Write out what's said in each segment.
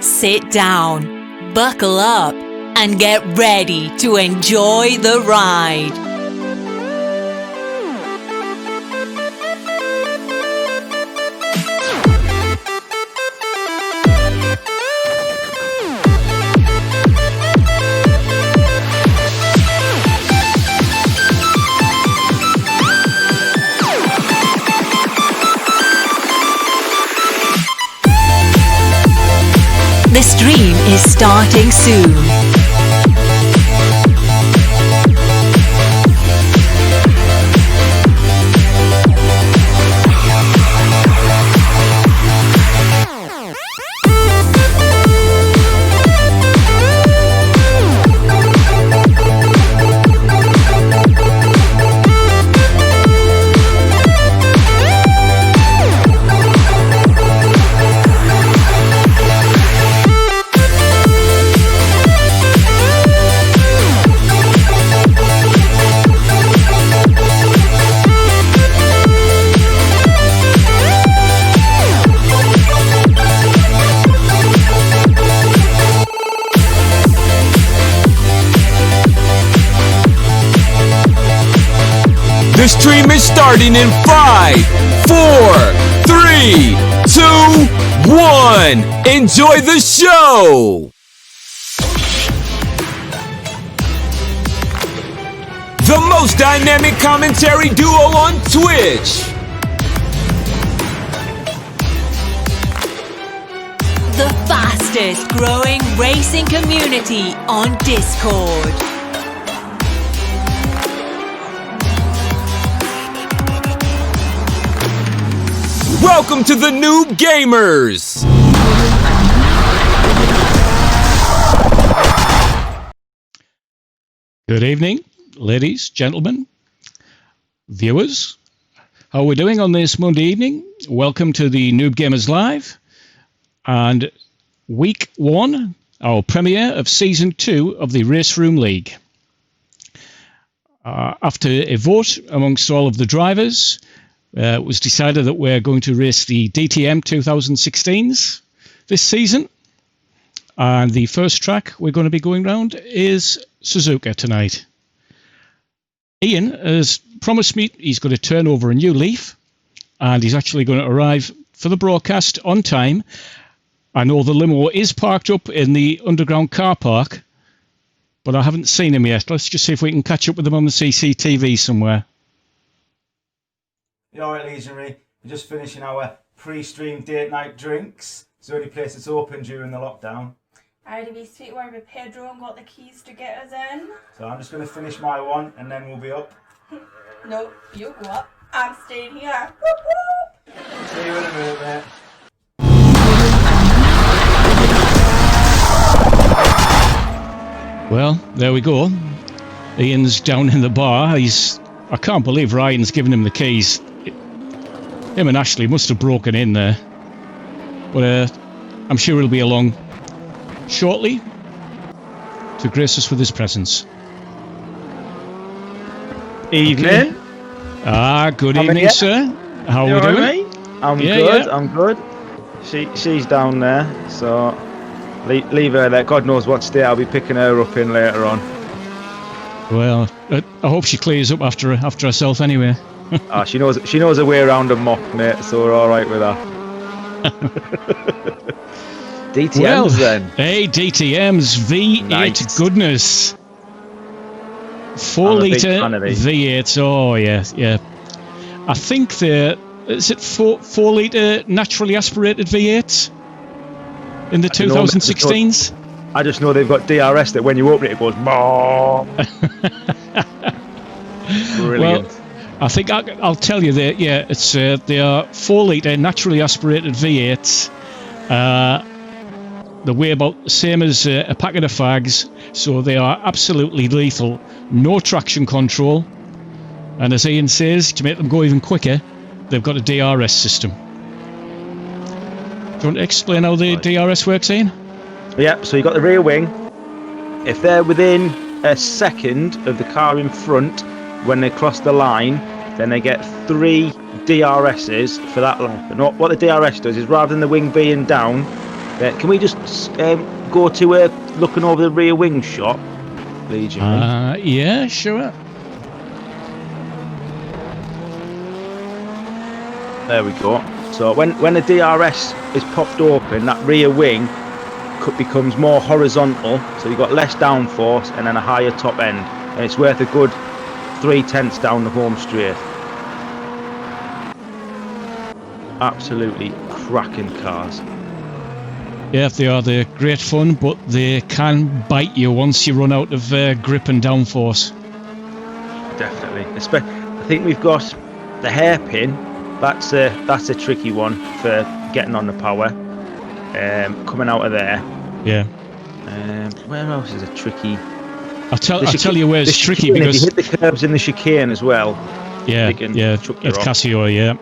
Sit down, buckle up, and get ready to enjoy the ride. The stream is starting soon. The stream is starting in 5, 4, 3, 2, 1. Enjoy the show! The most dynamic commentary duo on Twitch. The fastest growing racing community on Discord. Welcome to the Noob Gamers! Good evening, ladies, gentlemen, viewers. How are we doing on this Monday evening? Welcome to the Noob Gamers Live and week 1, our premiere of season 2 of the RaceRoom League. After a vote amongst all of the drivers, it was decided that we're going to race the DTM 2016s this season. And the first track we're going to be going round is Suzuka tonight. Ian has promised me he's going to turn over a new leaf and he's actually going to arrive for the broadcast on time. I know the limo is parked up in the underground car park, but I haven't seen him yet. Let's just see if we can catch up with him on the CCTV somewhere. Yeah, all right, Legionary. We're just finishing our pre-stream date night drinks. It's the only place that's open during the lockdown. I had to be straight away with Pedro and got the keys to get us in. So I'm just going to finish my one and then we'll be up. No, you go up. I'm staying here. Whoop, whoop. See you in a minute, mate. Well, there we go. Ian's down in the bar. I can't believe Ryan's given him the keys. Him and Ashley must have broken in there. But I'm sure he'll be along shortly to grace us with his presence. Evening. Okay. Good evening, sir. How are we doing? Mate? I'm good. Yeah. I'm good. She's down there, so leave her there. God knows what state I'll be picking her up in later on. Well, I hope she clears up after herself anyway. She knows her way around a mop, mate, so we're all right with that. DTMs well, then. Hey, DTMs V8 nice. Goodness. 4-litre V8. Oh yeah. I think is it 4-litre naturally aspirated V8s in the 2016s. I just know they've got DRS that when you open it, it goes. Brilliant. Well, I think I'll tell you that. Yeah, it's they are 4-litre naturally aspirated V8s. They weigh about the same as a packet of fags, so they are absolutely lethal. No traction control, and as Ian says, to make them go even quicker, they've got a DRS system. Do you want to explain how the DRS works, Ian? Yeah, so you've got the rear wing. If they're within a second of the car in front when they cross the line, then they get 3 DRSs for that lap. And what the DRS does is rather than the wing being down, Can we just go to looking over the rear wing shot, please? Yeah, sure. There we go. So when the DRS is popped open, that rear wing becomes more horizontal, so you've got less downforce and then a higher top end, and it's worth a good 3/10 down the home straight. Absolutely cracking cars. Yeah, they are. They're great fun, but they can bite you once you run out of grip and downforce. Definitely. I think we've got the hairpin. That's a tricky one for getting on the power. Coming out of there. Yeah. Where else is it tricky? I'll tell you where it's tricky, because if you hit the curbs in the chicane as well. Yeah, they can chuck you at off. Casio, yeah.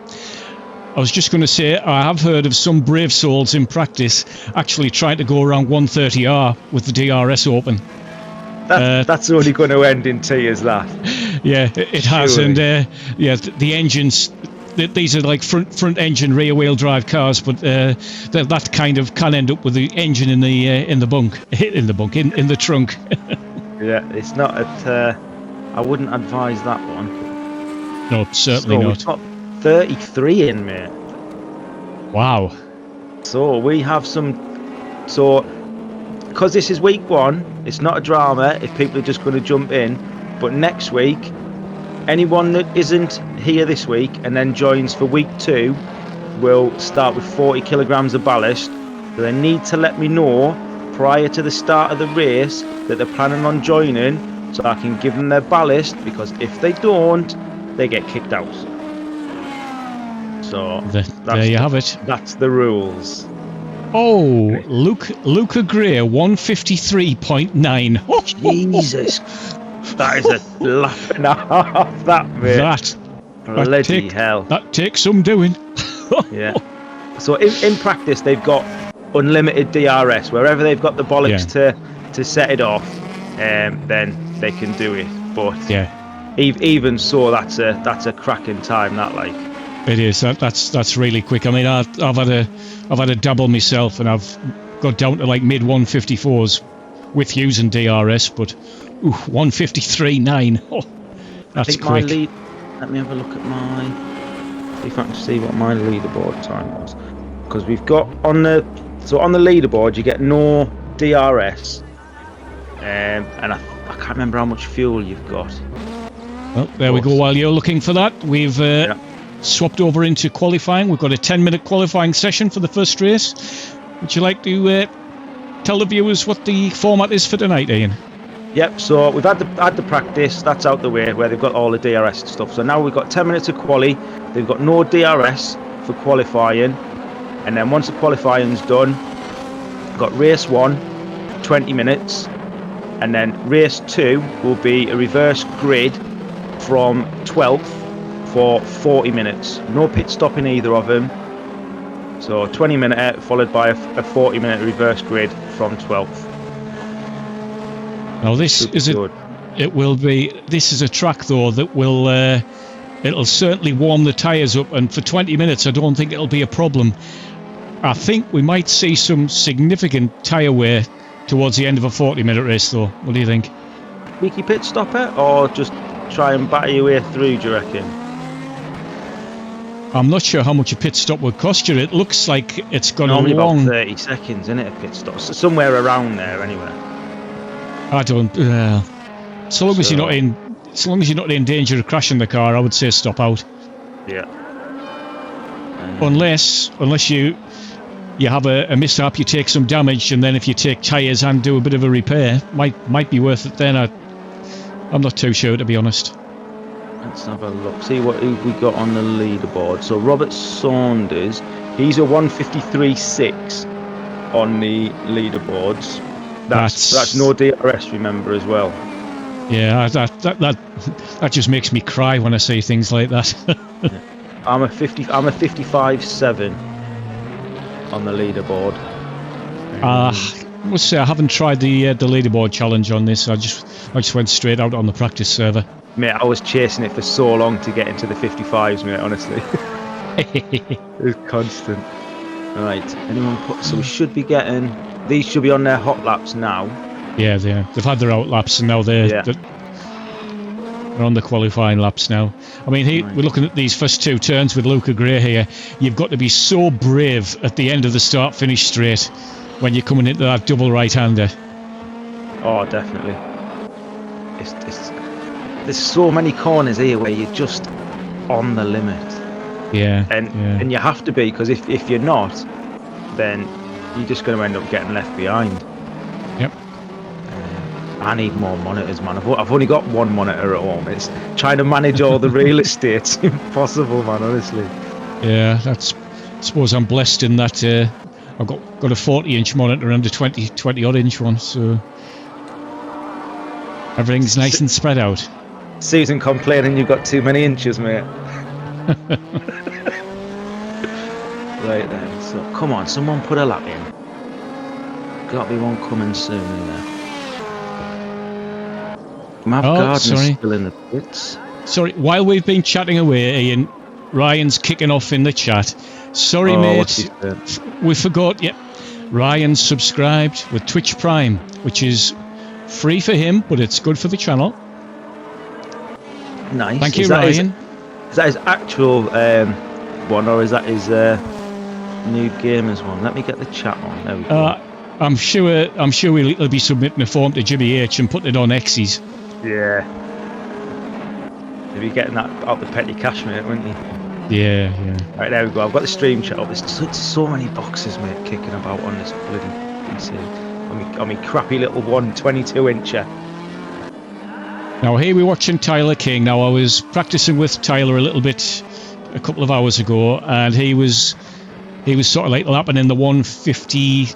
I was just going to say, I have heard of some brave souls in practice actually trying to go around 130R with the DRS open. That's only going to end in tears, that. Yeah, it has, Surely. and yeah, the engines. These are like front engine rear wheel drive cars, but that kind of can end up with the engine in the trunk. Yeah, it's not at. I wouldn't advise that one. No, certainly not. We've got 33 in, mate. Wow. So we have some. So, because this is week 1, it's not a drama if people are just going to jump in. But next week, anyone that isn't here this week and then joins for week 2 will start with 40 kilograms of ballast. So they need to let me know prior to the start of the race that they're planning on joining, so I can give them their ballast, because if they don't, they get kicked out. So there you have it. That's the rules. Oh, Luca Gray, 153.9. Jesus, that is a lap and a half, that mate. That bloody hell. That takes some doing. Yeah. So in practice, they've got unlimited DRS. Wherever they've got the bollocks to set it off, then they can do it. But yeah, even so, that's a cracking time. That, like, it is. That's really quick. I mean, I've had a dabble myself, and I've got down to like mid 154s with using DRS, but 153.9. Oh, that's quick. Let me have a look at see if I can see what my leaderboard time was, because we've got on the leaderboard you get no DRS, and I can't remember how much fuel you've got. Well, there we go. While you're looking for that, we've swapped over into qualifying. We've got a 10-minute qualifying session for the first race. Would you like to tell the viewers what the format is for tonight, Ian? Yep, so we've had the practice, that's out the way, where they've got all the DRS and stuff. So now we've got 10 minutes of quali. They've got no DRS for qualifying, and then once the qualifying's done, we've got race 1, 20 minutes, and then race 2 will be a reverse grid from 12th for 40 minutes. No pit stop in either of them. So 20-minute followed by a 40-minute reverse grid from 12th. Now this is a track though that will it'll certainly warm the tyres up, and for 20 minutes I don't think it'll be a problem. I think we might see some significant tyre wear towards the end of a 40-minute race though. What do you think? Weeky pit stopper, or just try and batter your way through, do you reckon? I'm not sure how much a pit stop would cost you. It looks like it's got normally a long... about 30 seconds, isn't it, a pit stop? So somewhere around there anyway. I don't. So long as you're not in danger of crashing the car, I would say stop out. Yeah. Unless you have a mishap, you take some damage, and then if you take tyres and do a bit of a repair, might be worth it. Then I'm not too sure, to be honest. Let's have a look. See what we got on the leaderboard. So Robert Saunders, he's a 153.6 on the leaderboards. That's no DRS, remember, as well. Yeah, that just makes me cry when I see things like that. Yeah. I'm a 55.7 on the leaderboard. I must say I haven't tried the leaderboard challenge on this. I just went straight out on the practice server. Mate, I was chasing it for so long to get into the 55s, mate, honestly. It was constant. Right. Anyone put? So we should be getting. These should be on their hot laps now. Yeah, they've had their out laps and now they're on the qualifying laps now. I mean, we're looking at these first two turns with Luca Gray here. You've got to be so brave at the end of the start-finish straight when you're coming into that double right-hander. Oh, definitely. There's so many corners here where you're just on the limit. Yeah. And you have to be, because if you're not, then you're just going to end up getting left behind. Yep. I need more monitors, man. I've only got one monitor at home. It's trying to manage all the real estate. It's impossible, man, honestly. Yeah, I suppose I'm blessed in that I've got a 40-inch monitor and a 20-odd inch one, so everything's nice and spread out. Susan complaining you've got too many inches, mate. Right then, so come on, someone put a lap in. Got to be one coming soon in there. Mav Gardner's still in the pits. Sorry, while we've been chatting away, Ian, Ryan's kicking off in the chat. Sorry, mate, we forgot. Yep, Ryan's subscribed with Twitch Prime, which is free for him, but it's good for the channel. Nice. Thank you, Ryan. Is that his actual one, or is that his new gamers one? Let me get the chat on. There we go. I'm sure he'll be submitting a form to Jimmy H and putting it on X's. Yeah. He'll be getting that out the petty cash, mate, wouldn't he? Yeah. Right, there we go. I've got the stream chat up. There's so many boxes, mate, kicking about on this bloody PC. I mean, crappy little 122-incher. Now here we're watching Tyler King. Now I was practicing with Tyler a little bit a couple of hours ago, and he was sort of like lapping in the 150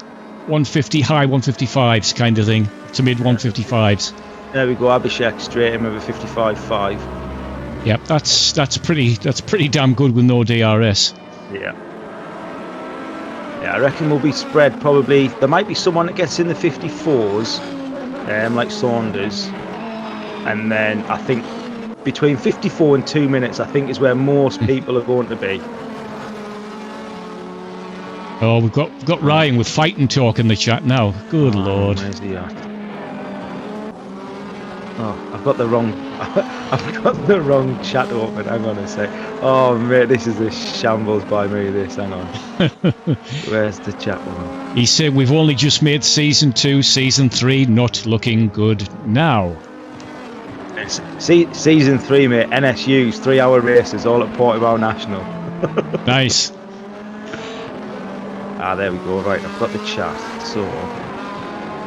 high 155s kind of thing to mid 155s. There we go. Abhishek straight in with a 55.5. Yep, that's pretty damn good with no DRS. Yeah, I reckon we'll be spread probably. There might be someone that gets in the 54s, like Saunders, and then I think between 54 and 2 minutes, I think is where most people are going to be. Oh, we've got Ryan with fighting talk in the chat now. Good Lord. Where's he at? Oh, I've got the wrong chat open. Hang on a sec. Oh mate, this is a shambles by me. This, hang on. Where's the chat one? He said we've only just made season 2, season 3 not looking good now. See, season 3, mate. NSU's 3-hour races all at Portimao National. Nice. There we go. Right, I've got the chat. So,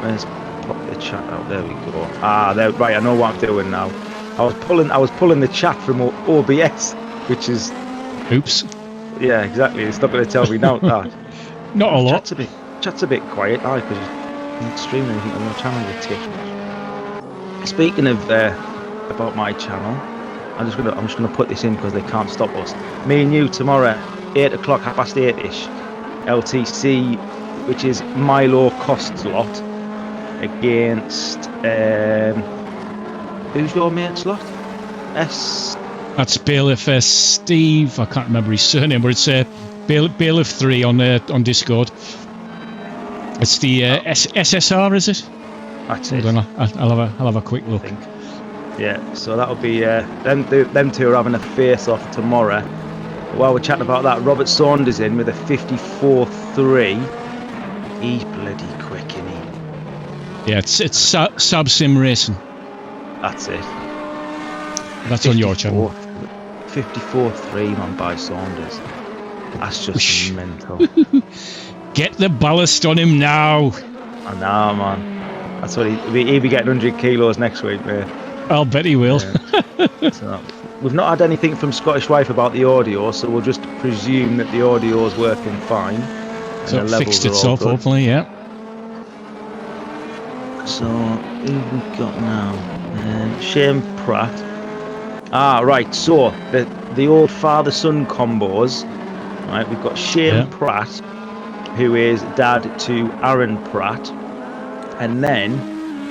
where's pop the chat out? There we go. There. Right, I know what I'm doing now. I was pulling the chat from OBS, which is. Oops. Yeah, exactly. It's not going to tell me now that. Not a lot. Chat's a bit quiet, because you're not streaming anything on your channel with Twitch. Speaking of about my channel, I'm just gonna put this in because they can't stop us. Me and you tomorrow, 8 o'clock, 8:30ish. LTC, which is Milo Costs Lot, against who's your mate's lot? That's Bailiff Steve. I can't remember his surname, but it's Bailiff 3 on Discord. It's the SSR, is it? That's it. I'll have a quick look. Yeah, so that'll be them two are having a face-off tomorrow. While we're chatting about that, Robert Saunders in with a 54.3. He's bloody quick, isn't he? Yeah, it's Sub Sim Racing. That's it. That's on your channel. 54.3, man, by Saunders. That's just mental. Get the ballast on him now. I know, man. That's what he'll be getting 100 kilos next week, mate. I'll bet he will. Yeah. So, we've not had anything from Scottish Wife about the audio, so we'll just presume that the audio is working fine. So it fixed itself, hopefully, yeah. So, who have we got now? Shane Pratt. Right, so the old father-son combos. Right, we've got Shane Pratt, who is dad to Aaron Pratt. And then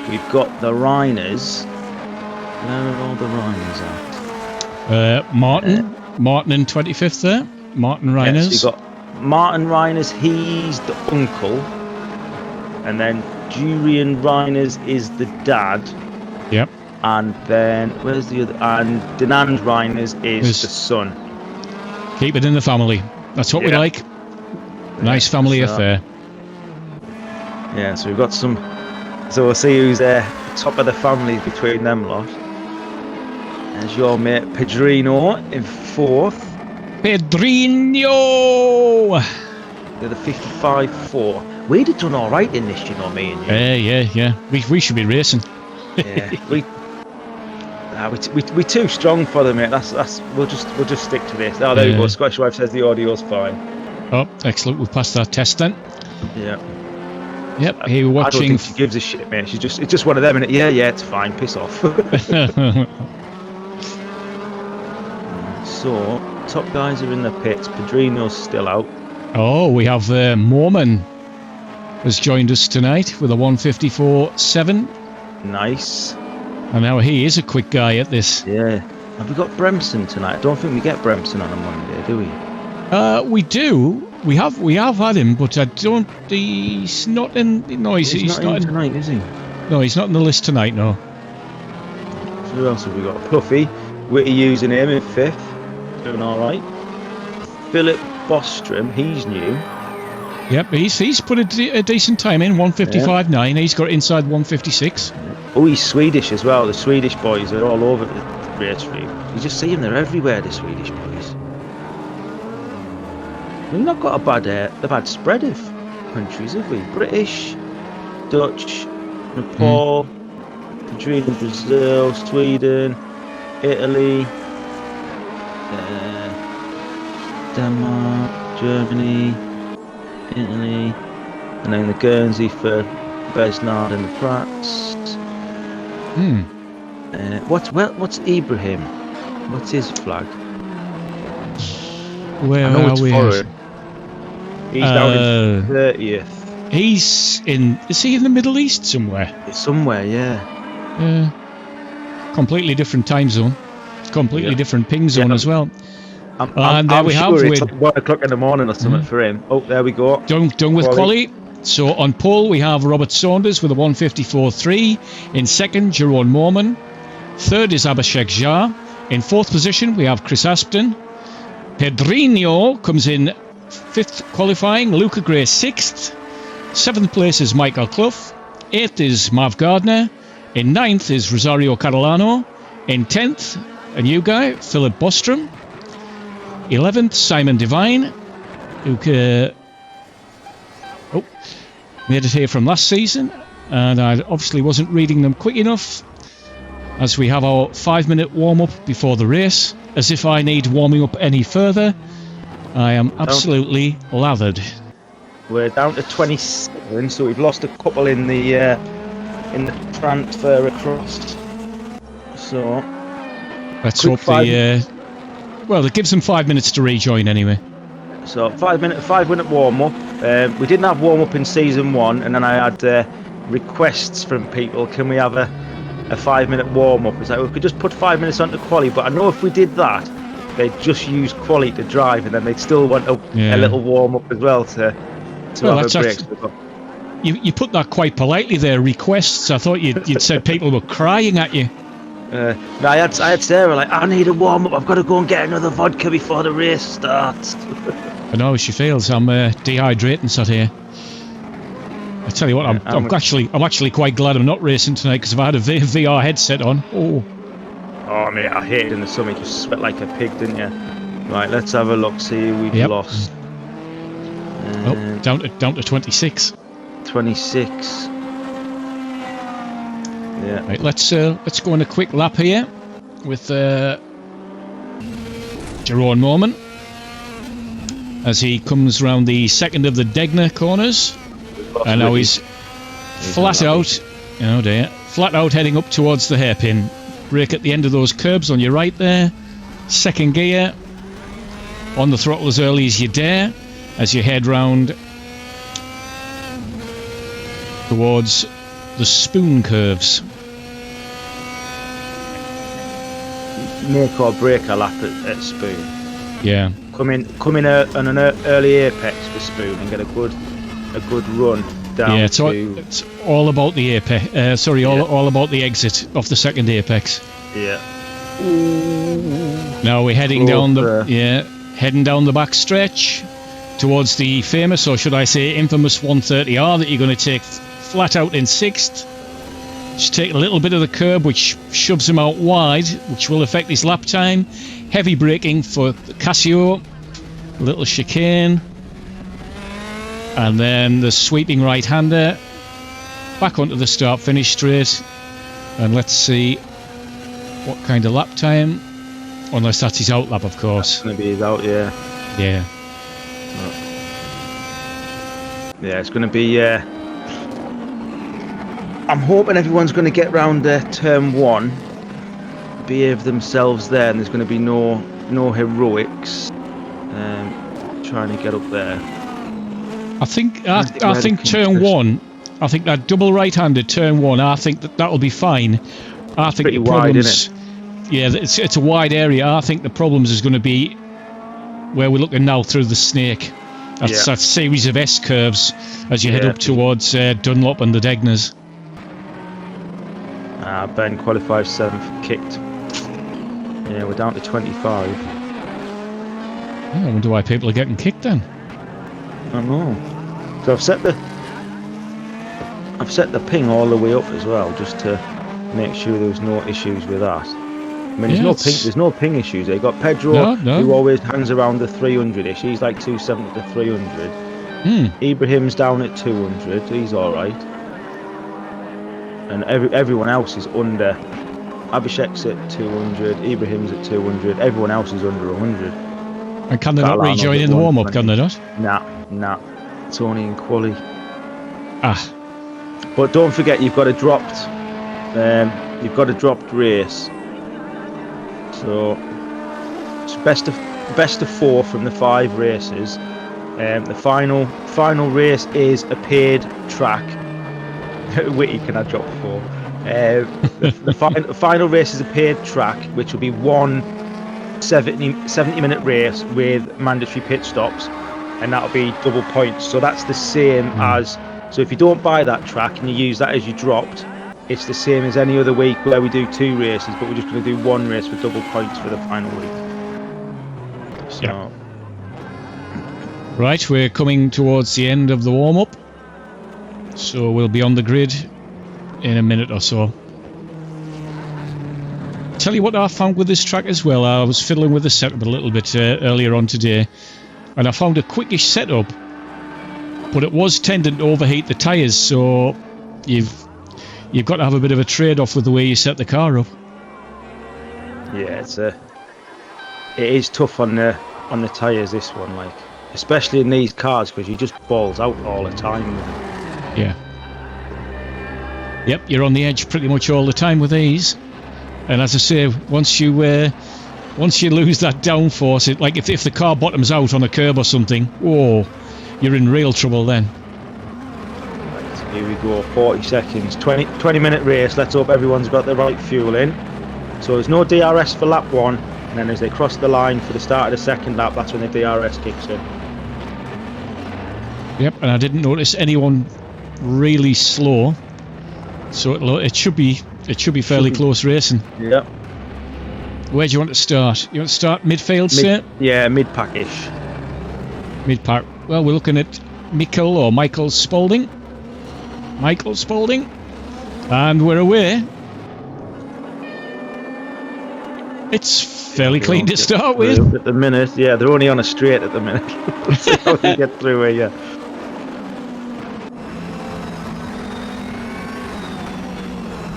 we've got the Rhiners. Where are all the Rhiners at? Martin in 25th there. Martin Rhiners. Yes, Martin Reiners, he's the uncle, and then Julian Reiners is the dad. Yep. And then where's the other? And Denand Reiners is the son. Keep it in the family. That's what we like. Nice family affair. Yeah, so we've got some. So we'll see who's top of the family between them lot. There's your mate Pedrino in 4th. Pedrino! They're the 55-4. We'd have done all right in this, you know, me and you. Yeah. We should be racing. Yeah, we're too strong for them, mate. That's we'll just stick to this. Oh, there you go. Scottish Wife says the audio's fine. Oh, excellent. We've passed that test then. Yeah. Yep. Here we're watching. I don't think she gives a shit, mate. It's just one of them, innit? Yeah, it's fine. Piss off. So, top guys are in the pits. Pedrino's still out. Oh, we have Mormon has joined us tonight with a 154.7. Nice. And now he is a quick guy at this. Yeah. Have we got Bremson tonight? I don't think we get Bremson on a Monday, do we? We do. We have had him, but I don't. He's not in. No, he's not in tonight, is he? No, he's not in the list tonight. No. So who else have we got? Puffy, Whitty using him in 5th, doing all right. Philip Bostrom, he's new. Yep, he's put a decent time in, 155.9. He's got inside 156. Oh, he's Swedish as well. The Swedish boys are all over the RaceRoom. You just see them; they're everywhere. The Swedish boys. We've not got a bad spread of countries, have we? British, Dutch, Nepal, Pedrino, Brazil, Sweden, Italy, Denmark, Germany, Italy, and then the Guernsey for Besnard and the Prats. What's Ibrahim? What's his flag? Where I know are it's we? foreign. He's down in 30th. He's in. Is he in the Middle East somewhere? Somewhere, yeah. Completely different time zone. Completely different ping zone as well. I'm sure it's like 1 o'clock in the morning or something for him. Oh, there we go. Done with quali. So on pole we have Robert Saunders with a 154.3. In 2nd, Jeroen Moorman. 3rd is Abhishek Jha. In 4th position we have Chris Aspden. Pedrino comes in 5th qualifying. Luca Gray 6th. 7th place is Michael Clough. 8th is Marv Gardner. In 9th is Rosario Catalano. In 10th, a new guy, Philip Bostrom. 11th, Simon Devine, who made it here from last season, and I obviously wasn't reading them quick enough, as we have our 5-minute warm-up before the race. As if I need warming up any further. I am absolutely lathered. We're down to 27, so we've lost a couple in the transfer across. So let's hope well, it gives them 5 minutes to rejoin anyway. So 5 minute warm up. We didn't have warm up in season 1, and then I had requests from people. Can we have a 5-minute warm up? It's like we could just put 5 minutes onto quali, but I know if we did that, they'd just use quali to drive, and then they'd still want a little warm up as well to have a break. You put that quite politely there. Requests. I thought you'd said people were crying at you. No, I had Sarah like, I need a warm up. I've got to go and get another vodka before the race starts. I know she feels. I'm dehydrating sat here. I tell you what, I'm actually quite glad I'm not racing tonight, because if I had a VR headset on, oh mate, I hated in the summer. You just sweat like a pig, didn't you? Right, let's have a look. See who we've lost. Down to 26. 26. Yeah. Right, let's go on a quick lap here with Jeroen Moorman as he comes round the 2nd of the Degner corners, and now he's flat out. Oh dear, flat out heading up towards the hairpin. Brake at the end of those curbs on your right there. 2nd gear, on the throttle as early as you dare as you head round towards the spoon curves. Make or break a lap at spoon. Yeah. Come in on an early apex Witherspoon and get a good run down Yeah, to... it's all about the apex. All about the exit of the second apex. Yeah. Now we're heading down the back stretch towards the famous, or should I say infamous 130R that you're going to take flat out in 6th. Just take a little bit of the curb, which shoves him out wide, which will affect his lap time. Heavy braking for Casio. A little chicane. And then the sweeping right-hander. Back onto the start-finish straight. And let's see what kind of lap time. Unless that's his out lap, of course. That's going to be his out, yeah. Yeah. Yeah, it's going to be... I'm hoping everyone's going to get round turn 1, behave themselves there, and there's going to be no heroics trying to get up there. I think turn 1. I think that double right-handed turn 1. I think that'll be fine. I think pretty the problems. Wide, isn't it? Yeah, it's a wide area. I think the problems is going to be where we're looking now through the snake. That's that series of S curves as you head up towards Dunlop and the Degners. Ben qualified 7th, kicked. Yeah, we're down to 25. I wonder why people are getting kicked then. I know. So I've set the ping all the way up as well, just to make sure there was no issues with that. I mean, there's no ping issues. They got Pedro, who always hangs around the 300ish. He's like 270 to 300. Ibrahim's down at 200. He's all right. And everyone else is under. Abhishek's at 200. Ibrahim's at 200. Everyone else is under 100. And can they not rejoin in the warm-up? Can they not? Nah. It's only in quali. But don't forget, you've got a dropped race. So it's best of 4 from the 5 races. The final race is a paid track. Witty, can I drop 4? The final race is a paid track, which will be one 70-minute race with mandatory pit stops, and that'll be double points. So that's the same as. So if you don't buy that track and you use that as you dropped, it's the same as any other week where we do 2 races, but we're just going to do 1 race for double points for the final week. So. Right, we're coming towards the end of the warm-up, so we'll be on the grid in a minute or so. Tell you what I found with this track as well. I was fiddling with the setup a little bit earlier on today, and I found a quickish setup, but it was tending to overheat the tyres, so you've got to have a bit of a trade-off with the way you set the car up. Yeah, it is tough on the tyres, this one, like, especially in these cars, because you just balls out all the time. Yeah. Yep, you're on the edge pretty much all the time with these. And as I say, once you lose that downforce, like if the car bottoms out on a curb or something, you're in real trouble then. Right, here we go, 40 seconds, 20-minute race. Let's hope everyone's got the right fuel in. So there's no DRS for lap 1, and then as they cross the line for the start of the second lap, that's when the DRS kicks in. Yep, and I didn't notice anyone really slow, so it should be fairly close racing. Yep. Where do you want to start? You want to start midfield, sir? Yeah, mid-pack-ish. Mid-pack. Well, we're looking at Michael Spalding. Michael Spalding. And we're away. It's fairly clean to start with. At the minute, yeah, they're only on a straight at the minute. Let's see how they get through here, yeah.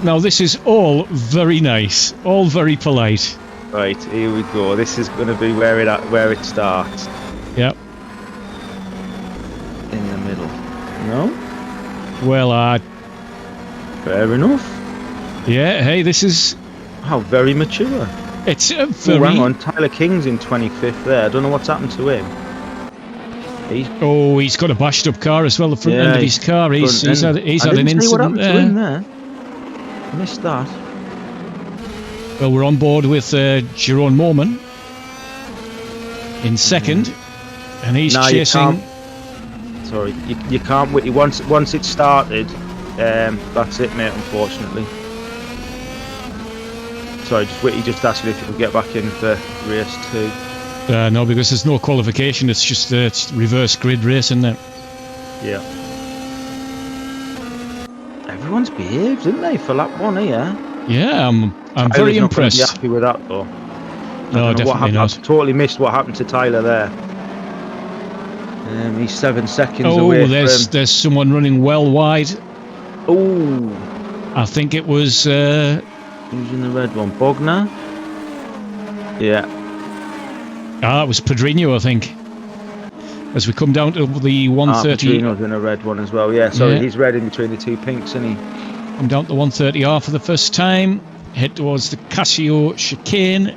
Now this is all very nice, all very polite. Right, here we go. This is going to be where it starts. Yep. In the middle. No? Well, fair enough. Yeah. Hey, this is how very mature. It's a very. Oh, hang on, Tyler King's in 25th there. I don't know what's happened to him. He's got a bashed up car as well. The front end of his car. He's had an incident what happened there. To him there. I missed that. Well, we're on board with Jerome Morman in second, and he's chasing. Sorry, you can't wait. Once it's started, that's it, mate. Unfortunately. Sorry, Whitty just asked me if you could get back in for race 2. No, because there's no qualification. It's just it's reverse grid race, isn't it? Yeah. Everyone's behaved, didn't they, for lap 1 here? Yeah, I'm very Tyler's not gonna be impressed. happy with that though. No, definitely not. I've totally missed what happened to Tyler there. He's 7 seconds Oh, away. there's someone running well wide. Oh, I think it was. who's in the red one? Bogner. Yeah. It was Pedrinho, I think. As we come down to the 130. Pedrinho's in a red one as well. Yeah. Sorry, Yeah. he's red in between the 2 pinks, isn't he? I'm down to 130R for the first time. Head towards the Casio chicane.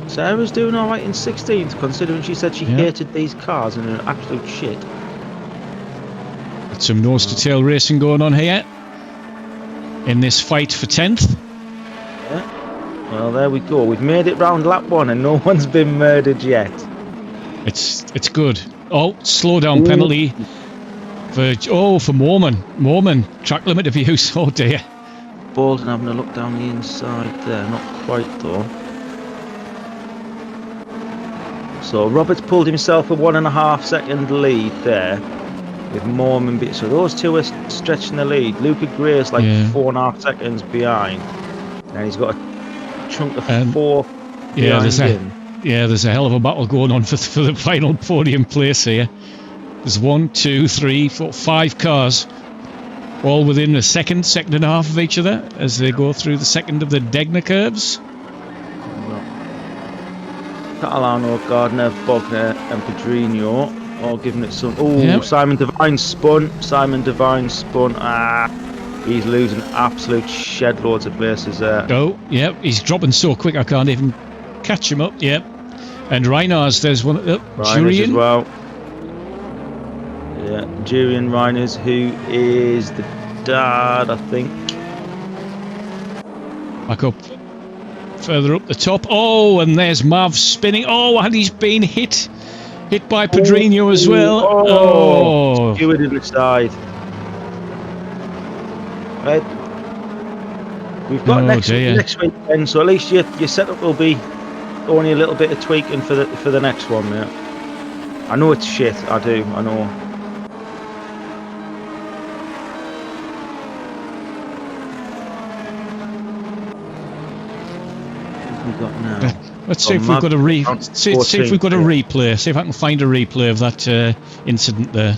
Sarah's doing all right in 16th, considering she said she Yeah. hated these cars and are absolute shit. Got some nose to tail racing going on here in this fight for 10th. Yeah. Well, there we go. We've made it round lap 1 and no one's been murdered yet. It's good. Oh, slow down Ooh. penalty for Mormon track limit of use. Oh dear. Bolton having a look down the inside there, not quite though. So Roberts pulled himself a 1.5 second lead there with Mormon. So those two are stretching the lead. Luca Gray's like 4.5 seconds behind, and he's got a chunk of 4 Yeah, behind him. there's a hell of a battle going on for the final podium place here. There's 1, 2, 3, 4, 5 cars, all within a second and a half of each other as they go through the second of the Degner curves. Catalano, Gardner, Bogner, and Pedrinho all giving it some. Oh, Yep. Simon Devine spun. He's losing absolute shed loads of places there. Oh, yep, he's dropping so quick I can't even catch him up. Yep. And Reinars, there's one. Reiners Julian. as well. Yeah, Julian Reiners, who is the dad, I think. Back up. Further up the top. Oh, and there's Mav spinning. Oh, and he's been hit by Pedrinho as well. Oh. Skewered in the side. Right. We've got next weekend, so at least your setup will be only a little bit of tweaking for the next one, mate. I know it's shit. I know. We got now. Let's see if we've got a see if we've got a replay. See if I can find a replay of that incident there.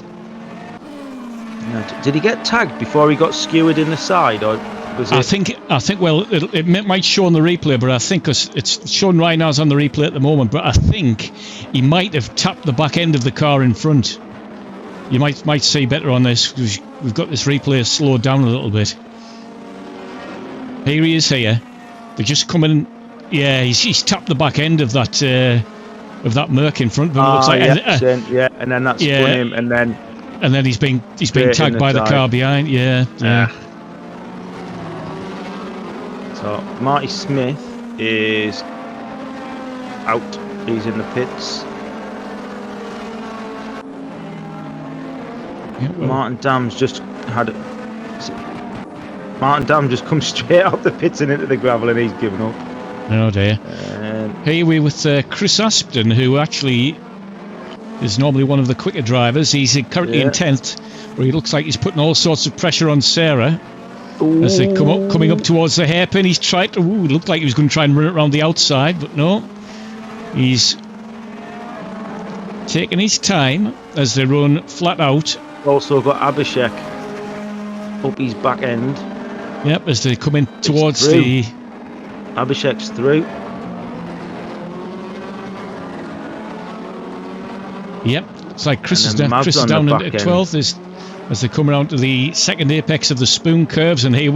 Did he get tagged before he got skewered in the side, or was it? I think. Well, it might show on the replay, but I think it's showing Reinars on the replay at the moment. But I think he might have tapped the back end of the car in front. You might see better on this because we've got this replay slowed down a little bit. Here he is. Here, they're just coming. Yeah, he's tapped the back end of that Merc in front of him. Looks like, and then that's spun him, and then he's been tagged by the car behind. Yeah. So Marty Smith is out. He's in the pits. Yeah, well, Martin Dam's just come straight out the pits and into the gravel, and he's given up. Oh dear. Here we're with Chris Aspden, who actually is normally one of the quicker drivers. He's currently in 10th, where he looks like he's putting all sorts of pressure on Sarah. Ooh. As they coming up towards the hairpin. He's tried to. Looked like he was going to try and run it around the outside, but no. He's taking his time as they run flat out. Also got Abhishek up his back end. Yep, as they come in towards the. Abhishek's through. Yep, it's like Chris is down at 12th as they come around to the second apex of the spoon curves, and here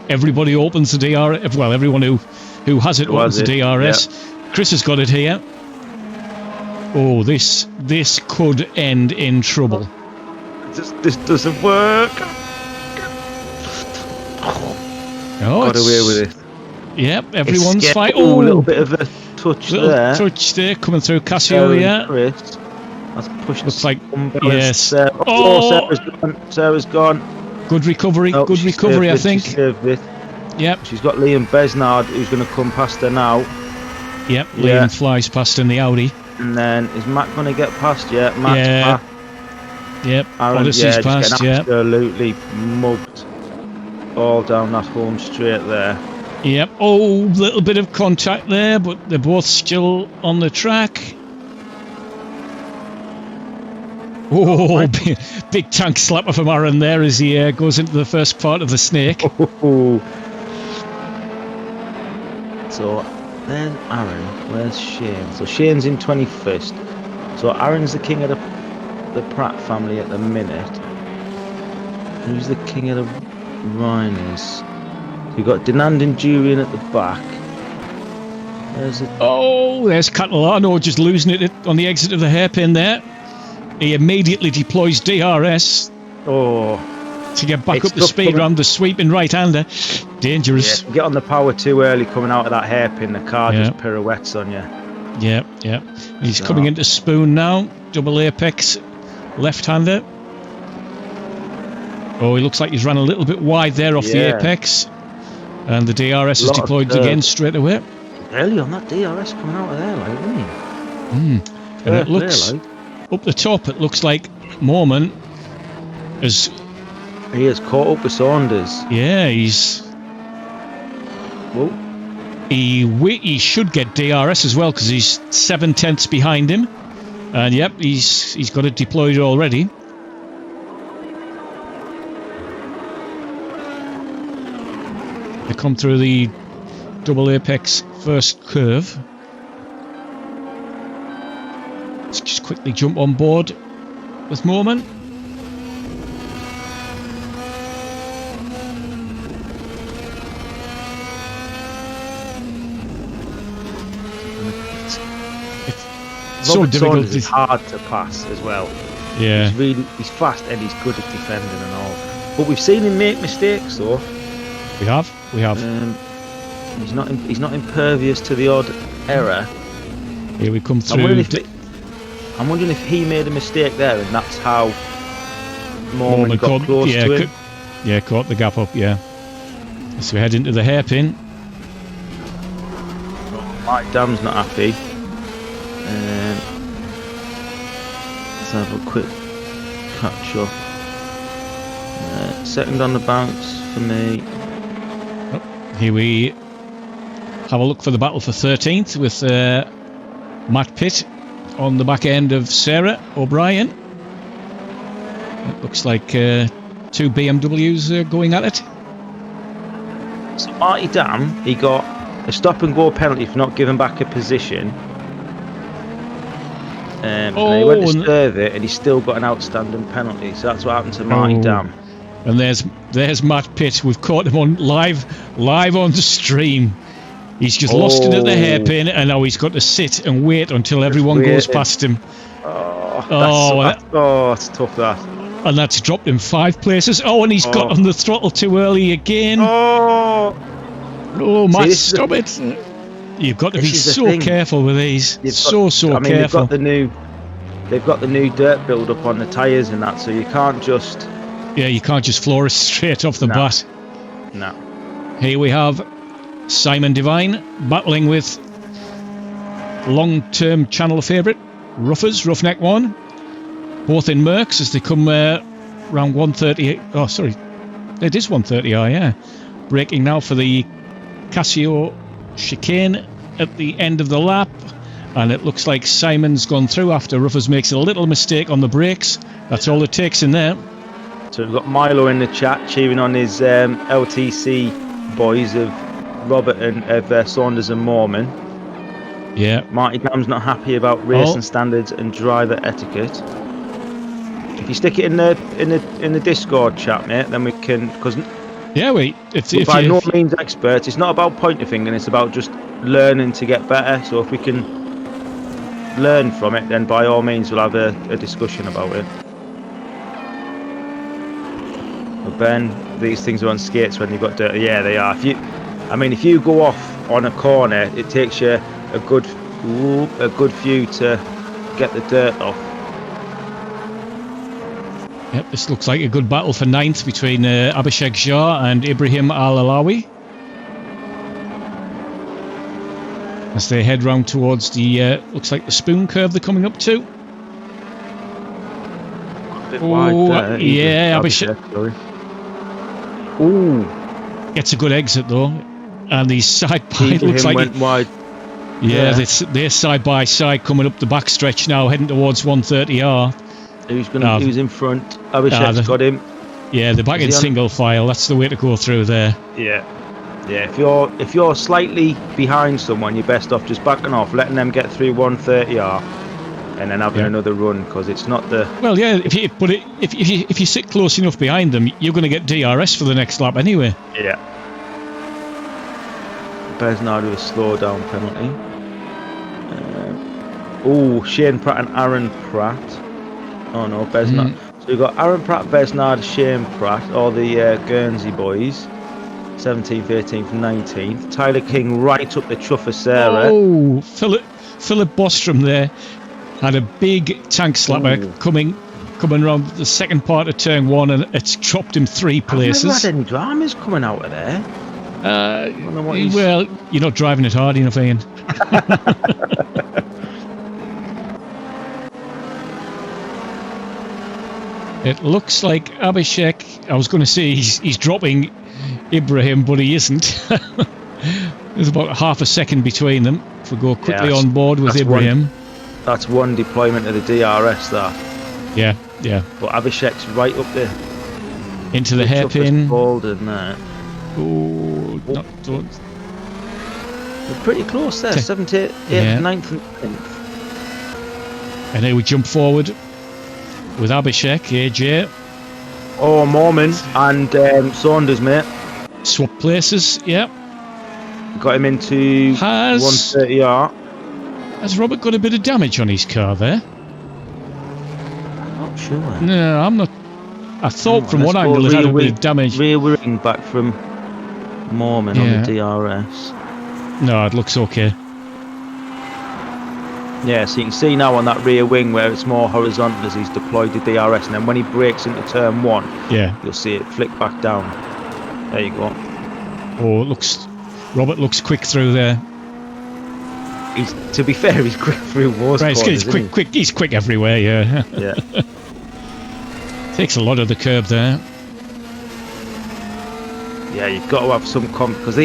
everybody opens the DRS. Well, everyone who has it opens the DRS. Yep. Chris has got it here. Oh, this could end in trouble. This doesn't work. Got away with it. Yep, everyone's fighting. Oh, a little bit of a touch there. Touch there coming through Casio, yeah. Chris. That's pushing. Looks like unbalanced. yes. Oh, Sarah's gone. Good recovery. Oh, Good she recovery, I saved it, think. She saved it. Yep. She's got Liam Besnard, who's going to come past her now. Yep. Yeah. Liam flies past in the Audi. And then is Matt going to get past yet? Matt's Yeah. past. Yep. Aaron, Odyssey's yeah, past. just getting Yeah. absolutely mugged all down that home straight there. Yep. Oh, little bit of contact there, but they're both still on the track. Oh, big tank slapper from Aaron there as he goes into the first part of the snake. So there's Aaron. Where's Shane? So Shane's in 21st. So Aaron's the king of the Pratt family at the minute. Who's the king of the Rhiners? You've got Denand and Julian at the back. There's Catalano just losing it on the exit of the hairpin there. He immediately deploys DRS to get back up the speed around the sweeping right-hander. Dangerous. Yeah, get on the power too early coming out of that hairpin. The car just pirouettes on you. Yeah. He's coming into Spoon now. Double apex left-hander. Oh, he looks like he's run a little bit wide there off the apex. And the DRS is deployed again straight away. Early on that DRS coming out of there, like, isn't he? And it looks up the top. It looks like Mormon is. He has caught up with Saunders. Yeah, he's. Whoa. He should get DRS as well because he's 7/10 behind him, and yep, he's got it deployed already. They come through the double apex first curve. Let's just quickly jump on board with Mormon. It's so difficult. It's hard to pass as well. Yeah. He's fast and he's good at defending and all. But we've seen him make mistakes though. We have. He's not impervious to the odd error. Here we come through. I'm wondering if he made a mistake there, and that's how Mormon got close to him. Caught the gap up. Yeah. So we head into the hairpin. Mike Dam's not happy. Let's have a quick catch up. Second on the bounce for me. Here we have a look for the battle for 13th with Matt Pitt on the back end of Sarah O'Brien. It looks like two BMWs going at it. So Marty Dam, he got a stop and go penalty for not giving back a position. And he went to serve it and he's still got an outstanding penalty. So that's what happened to Marty Dam. And there's Matt Pitt. We've caught him on live on the stream. He's just lost it at the hairpin, and now he's got to sit and wait until everyone goes past him. That's tough, that. And that's dropped him 5 places. Oh, and he's got on the throttle too early again. Oh, Matt, stop it. You've got to be so careful with these. So careful. They've got the new dirt build up on the tyres and that, so you can't just... Yeah, you can't just floor it straight off the bat. No. Here we have Simon Devine battling with long-term channel favourite Roughneck 1. Both in Mercs as they come round 130. Oh, sorry. It is 130R, yeah. Braking now for the Casio chicane at the end of the lap. And it looks like Simon's gone through after Ruffers makes a little mistake on the brakes. That's all it takes in there. So we've got Milo in the chat cheering on his LTC boys of Robert and Saunders and Mormon. Yeah. Marty Dam's not happy about racing standards and driver etiquette. If you stick it in the Discord chat, mate, then we can. Because we're by no means experts. It's not about pointing fingering. It's about just learning to get better. So if we can learn from it, then by all means we'll have a discussion about it. But Ben, these things are on skates when you've got dirt. Yeah, they are. If you go off on a corner, it takes you a good few to get the dirt off. Yep, this looks like a good battle for ninth between Abhishek Jha and Ibrahim Al-Alawi. As they head round towards the, looks like the spoon curve they're coming up to. A bit wide there. Yeah, Abhishek. Ooh. Gets a good exit though. And the side by looks like went wide. Yeah, they're side by side coming up the backstretch now, heading towards 130R. Who's in front? Abhishek's got him. Yeah, they're back in single file. That's the way to go through there. Yeah. If you're slightly behind someone, you're best off just backing off, letting them get through 130R, and then having another run, because it's not the. Well, yeah. If you sit close enough behind them, you're going to get DRS for the next lap anyway. Yeah. Besnard with a slow down penalty. Shane Pratt and Aaron Pratt. Oh no, Besnard. So we've got Aaron Pratt, Besnard, Shane Pratt, all the Guernsey boys. 17th, 18th, 19th. Tyler King right up the chuff of Sarah. Oh, Philip Bostrom there had a big tank slapper coming around the second part of turn 1, and it's dropped him 3 places. I've never had any dramas coming out of there. Well, you're not driving it hard enough, Ian. It looks like Abhishek, I was going to say he's dropping Ibrahim, but he isn't. There's about half a second between them. If we go quickly on board with Ibrahim. That's one deployment of the DRS there. Yeah. But Abhishek's right up there. Into the hairpin. Golden there. We're pretty close there. 7th, 8th, 9th and 10th. And here we jump forward with Abhishek, AJ. Oh, Mormon and Saunders, mate. Swap places, yeah. Got him into 130R. Has Robert got a bit of damage on his car there? I'm not sure. No, I'm not. I thought from one angle it had a bit of damage. Rear wing back from Mormon on the DRS. No, it looks okay. Yeah, so you can see now on that rear wing where it's more horizontal as he's deployed the DRS, and then when he brakes into turn 1, you'll see it flick back down. There you go. Oh, Robert looks quick through there. To be fair, he's quick through most corners, He's quick everywhere, yeah. Yeah. Takes a lot of the curb there. Yeah, you've got to have some because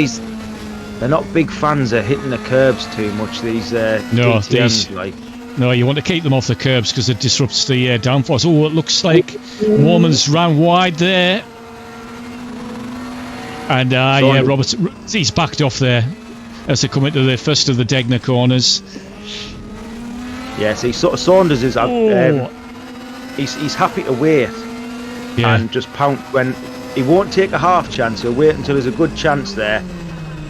they're not big fans of hitting the curbs too much, these DTMs, No, you want to keep them off the curbs because it disrupts the downforce. Oh, it looks like Warman's ran wide there. And Roberts, he's backed off there as they come into the first of the Degner corners. Yeah, see, Saunders is he's happy to wait and just pound when he won't take a half chance. He'll wait until there's a good chance there,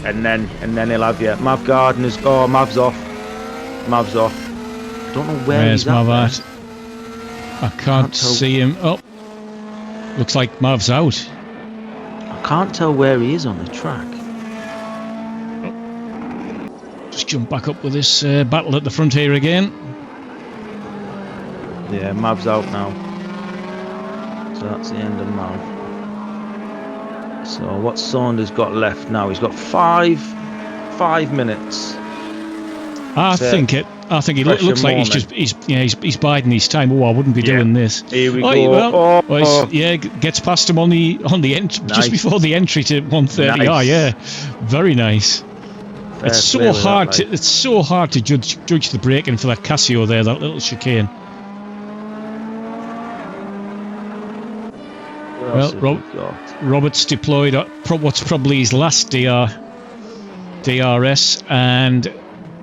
and then he'll have you. Mav Gardner's Mav's off. I don't know where he's at. Mav at? I can't see him. Oh, looks like Mav's out. I can't tell where he is on the track. Just jump back up with this battle at the front here again. Yeah, Mav's out now. So that's the end of Mav. So what's Saunders got left now? He's got 5 minutes. I think it looks like he's biding his time. Oh, I wouldn't be doing this. Here we go. Gets past him on the end just before the entry to 130. Nice. Oh, yeah, very nice. It's so hard to judge the braking for that Casio there, that little chicane. Well, Robert's deployed what's probably his last DRS, and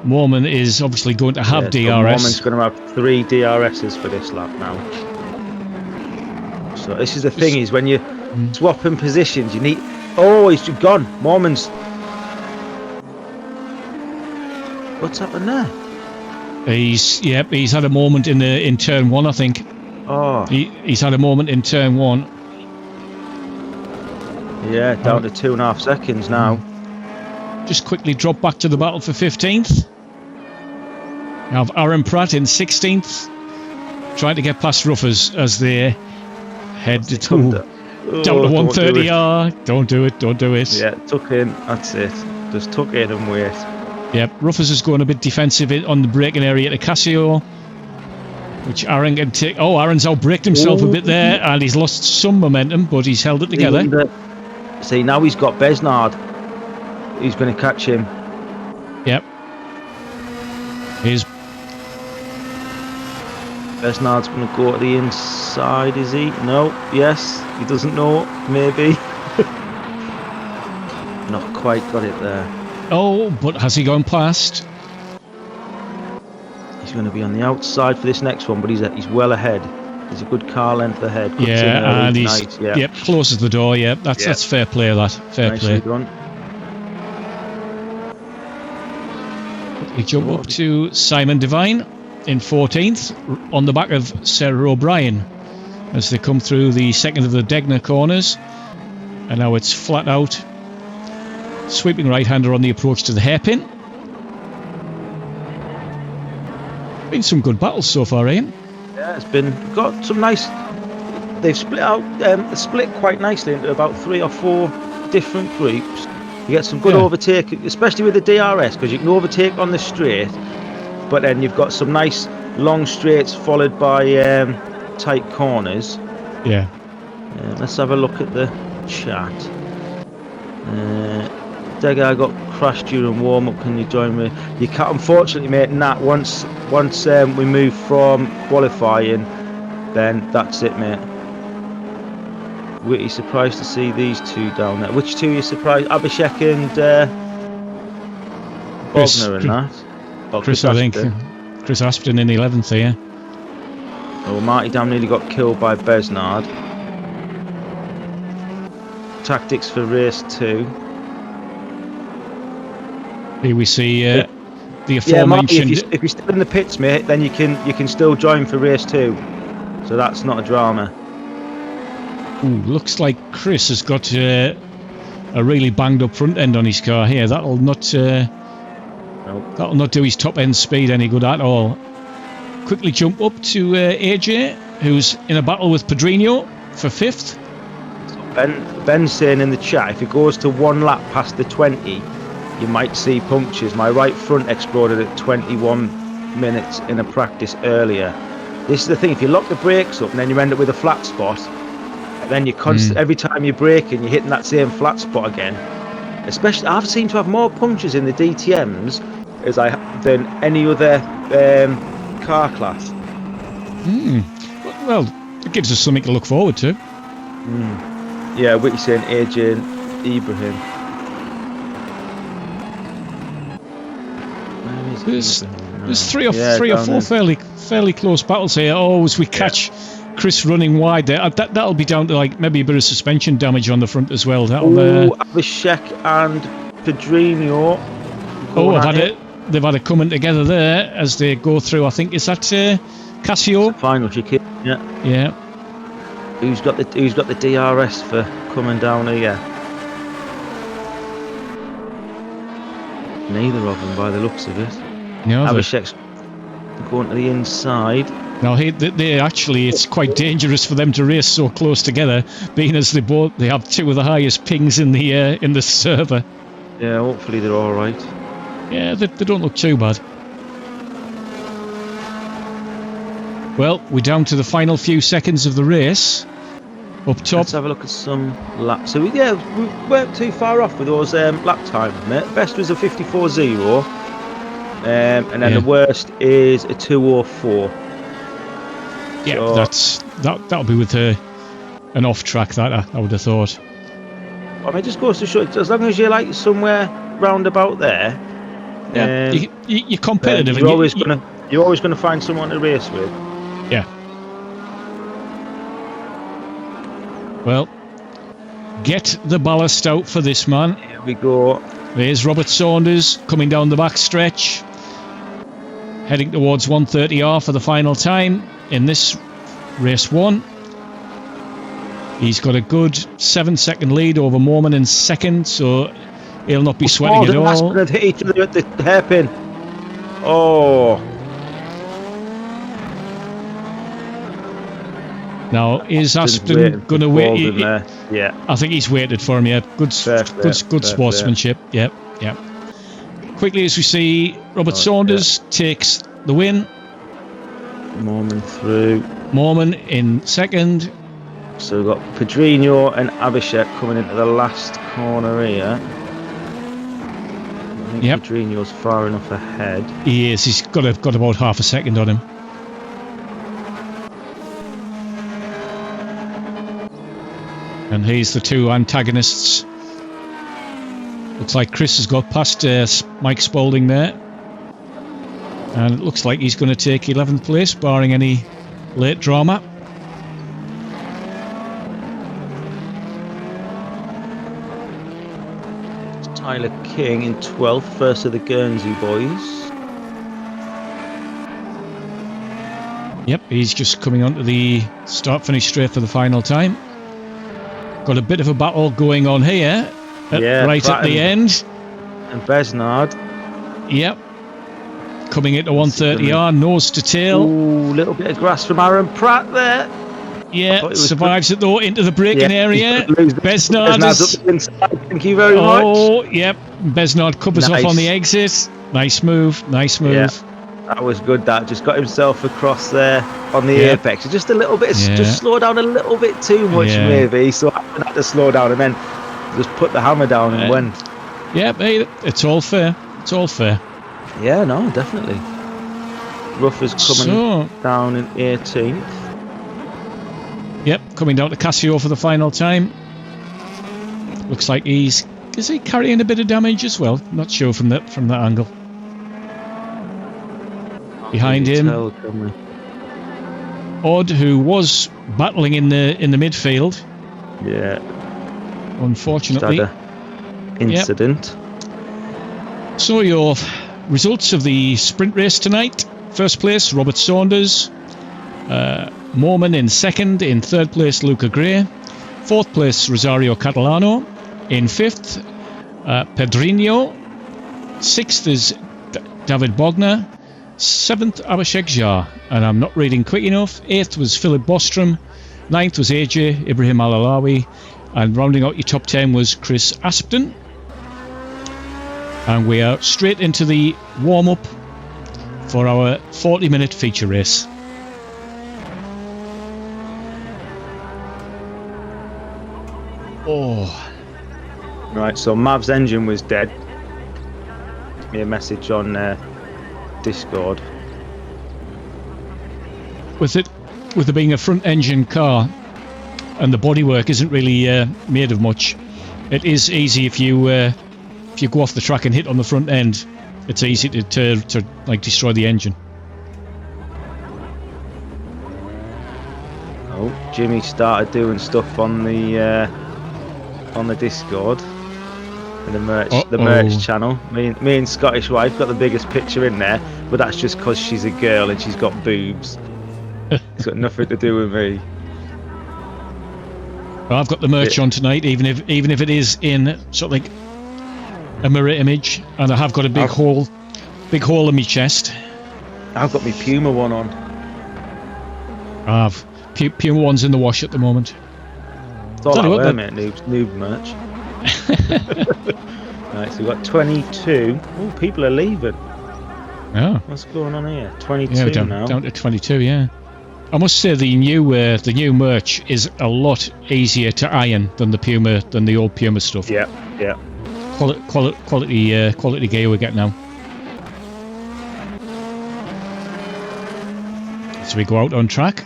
Mormon is obviously going to have DRS. Mormon's going to have 3 DRSs for this lap now. So this is the thing, is when you swapping positions, you need. Oh, he's gone. Mormon's. What's happened there? He's had a moment in turn 1, I think. Oh. He's had a moment in turn 1. Yeah, down to 2.5 seconds now. Just quickly drop back to the battle for 15th. Now have Aaron Pratt in 16th, trying to get past Ruffers as they Head to Come down to don't do it. 130R. Don't do it. Don't do it. Yeah, tuck in. That's it. Just tuck in and wait. Yep. Ruffers is going a bit defensive on the braking area to Casio, which Aaron can take. Oh, Aaron's outbraked himself a bit there, and he's lost some momentum, but he's held it together. See, now he's got Besnard. He's going to catch him. Yep. Here's Besnard's going to go to the inside, is he? No. Yes. He doesn't know. Maybe. Not quite got it there. oh, but has he gone past? He's going to be on the outside for this next one, but he's well ahead. He's a good car length ahead. Cuts in Yeah, early. and he's Nice, yeah. yep closes the door. Yep, that's fair play. That fair Nicely play. done. We jump up to Simon Devine in 14th on the back of Sarah O'Brien as they come through the second of the Degner corners, and now it's flat out sweeping right-hander on the approach to the hairpin. Been some good battles so far, Ian. Yeah, it's been got some nice. They've split out, split quite nicely into about 3 or 4 different groups. You get some good overtake, especially with the DRS, because you can overtake on the straight, but then you've got some nice long straights followed by tight corners. Yeah. Let's have a look at the chat. Dega got crashed during warm up. Can you join me? You can't, unfortunately, mate. Nat. Once we move from qualifying, then that's it, mate. Were surprised to see these two down there? Which two are you surprised? Abhishek and Bogner and that. Oh, Chris, I think. Chris Aspden in 11th here. Oh, Marty Dam nearly got killed by Besnard. Tactics for race 2. Here we see the Yeah, Marty, aforementioned. if you're still in the pits, mate, then you can still join for race 2. So that's not a drama. Ooh, looks like Chris has got a really banged up front end on his car here. That'll not do his top end speed any good at all. Quickly jump up to AJ, who's in a battle with Pedrinho for 5th. Ben's saying in the chat, if it goes to 1 lap past the 20, you might see punctures. My right front exploded at 21 minutes in a practice earlier. This is the thing, if you lock the brakes up and then you end up with a flat spot, then you every time you brake and you're hitting that same flat spot again. Especially, I've seen to have more punctures in the DTMs than any other car class. Well, it gives us something to look forward to. Yeah, what you saying, AJ and Ibrahim? There's three or four fairly close battles here. Oh, as we catch Chris running wide there, that'll be down to like maybe a bit of suspension damage on the front as well. Abhishek and Pedrinho. They've had it coming together there as they go through. I think is that Casio? Final chicane. Yeah. Who's got the DRS for coming down here? Neither of them, by the looks of it. No, Abhishek's going to the inside. Now, they actually, it's quite dangerous for them to race so close together, being as they have 2 of the highest pings in the server. Yeah, hopefully they're all right. Yeah, they don't look too bad. Well, we're down to the final few seconds of the race. Up top. Let's have a look at some laps. So we weren't too far off with those lap times, mate. Best was a 54.0, and then the worst is a 2:04. Yeah, so that'll be with an off track that I would have thought. I mean, it just goes to show, as long as you're like somewhere round about there, you're competitive. You're always gonna find someone to race with. Yeah. Well, get the ballast out for this man. Here we go. There's Robert Saunders coming down the back stretch, heading towards 130R for the final time in this race 1. He's got a good 7-second lead over Mormon in second, so he'll not be sweating at all. Hit each other at the hairpin. Oh. Now, is Aston waiting going to for wait? Baldwin there. Yeah. I think he's waited for him. Yeah, good sportsmanship. Yep. Quickly, as we see, Robert Saunders takes the win. Mormon through. Mormon in second. So we've got Pedrinho and Abhishek coming into the last corner here. I think Pedrinho's far enough ahead. He is. He's got about half a second on him. And here's the two antagonists. Looks like Chris has got past Mike Spaulding there. And it looks like he's going to take 11th place, barring any late drama. Tyler King in 12th, first of the Guernsey boys. Yep, he's just coming onto the start-finish straight for the final time. Got a bit of a battle going on here, right at the end. And Besnard. Yep. Coming into 130R, nose to tail. Ooh, little bit of grass from Aaron Pratt there. Yeah, survives it though into the braking area. Besnard is... up the inside. Thank you very much. Oh, yep. Besnard covers off on the exit. Nice move. Yeah, that was good. That just got himself across there on the apex. Just a little bit, just slow down a little bit too much maybe. So I had to slow down and then just put the hammer down and went. Yeah, it's all fair. It's all fair. Yeah, no, definitely. Ruffers coming down in 18th. Yep, coming down to Casio for the final time. Looks like is he carrying a bit of damage as well? Not sure from that angle. Behind him, Odd, who was battling in the midfield. Yeah. Unfortunately. Just had an incident. Yep. So your results of the sprint race tonight: first place Robert Saunders, Mormon in second, in third place Luca Gray, fourth place Rosario Catalano, in fifth Pedrinho, sixth is David Bogner, seventh Abhishek Jha, and I'm not reading quick enough. Eighth was Philip Bostrom, ninth was AJ Ibrahim Alalawi, and rounding out your top 10 was Chris Aspton. And we are straight into the warm-up for our 40-minute feature race. Oh. Right, so Mav's engine was dead. Sent me a message on Discord. With it being a front-engine car, and the bodywork isn't really made of much, it is easy if you go off the track and hit on the front end. It's easy to like destroy the engine. Oh, Jimmy started doing stuff on the Discord, in the merch channel. Me and Scottish wife got the biggest picture in there, but that's just because she's a girl and she's got boobs. It's got nothing to do with me. Well, I've got the merch on tonight, even if it is in sort of like a mirror image, and I have got a big hole in my chest. I've got my Puma one on. I've Puma one's in the wash at the moment. It's all out there, mate. Noob merch. Right, so we've got 22. Oh, people are leaving. Yeah. What's going on here? 22 now. Down to 22, yeah. I must say the new merch is a lot easier to iron than the old Puma stuff. Yeah. Quality gear we get now. So we go out on track.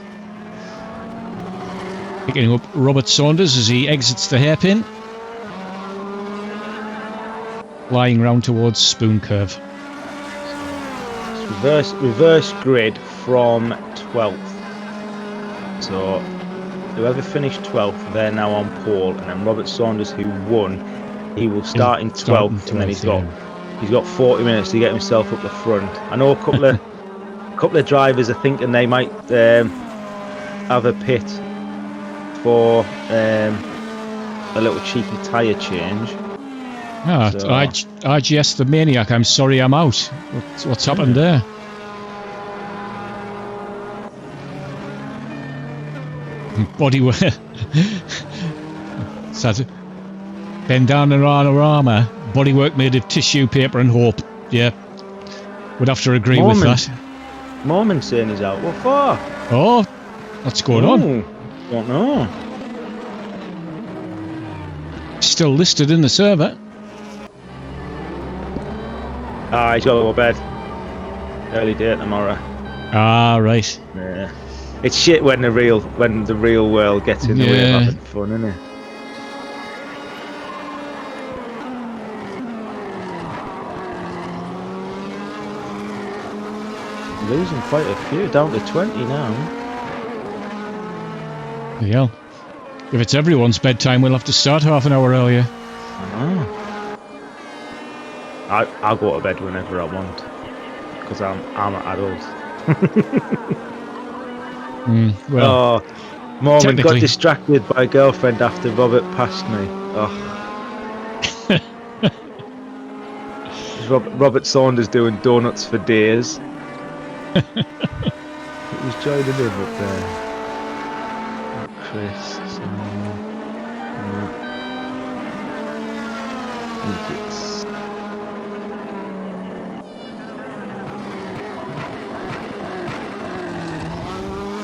Picking up Robert Saunders as he exits the hairpin. Flying round towards Spoon Curve. Reverse grid from 12th. So whoever finished 12th, they're now on pole, and then Robert Saunders, who won, he will start in 12th, and then he's got 40 minutes to get himself up the front. I know a couple of drivers are thinking they might have a pit for a little cheeky tyre change. RGS the Maniac, I'm sorry I'm out. What's happened there? Bodywork. Sad. Bandana bodywork made of tissue, paper, and hope. Yeah, would have to agree with that. Mormon saying he's out. What for? Oh, what's going on? Don't know. Still listed in the server. Ah, he's got to go to bed. Early day tomorrow. Ah, right. Yeah. It's shit when the real world gets in the way of having fun, isn't it? Losing quite a few, down to 20 now. Yeah. If it's everyone's bedtime, we'll have to start half an hour earlier. I'll go to bed whenever I want, because I'm an adult. Well, Mormon got distracted by a girlfriend after Robert passed me. Robert Saunders doing donuts for days. He was joining in up there. Chris.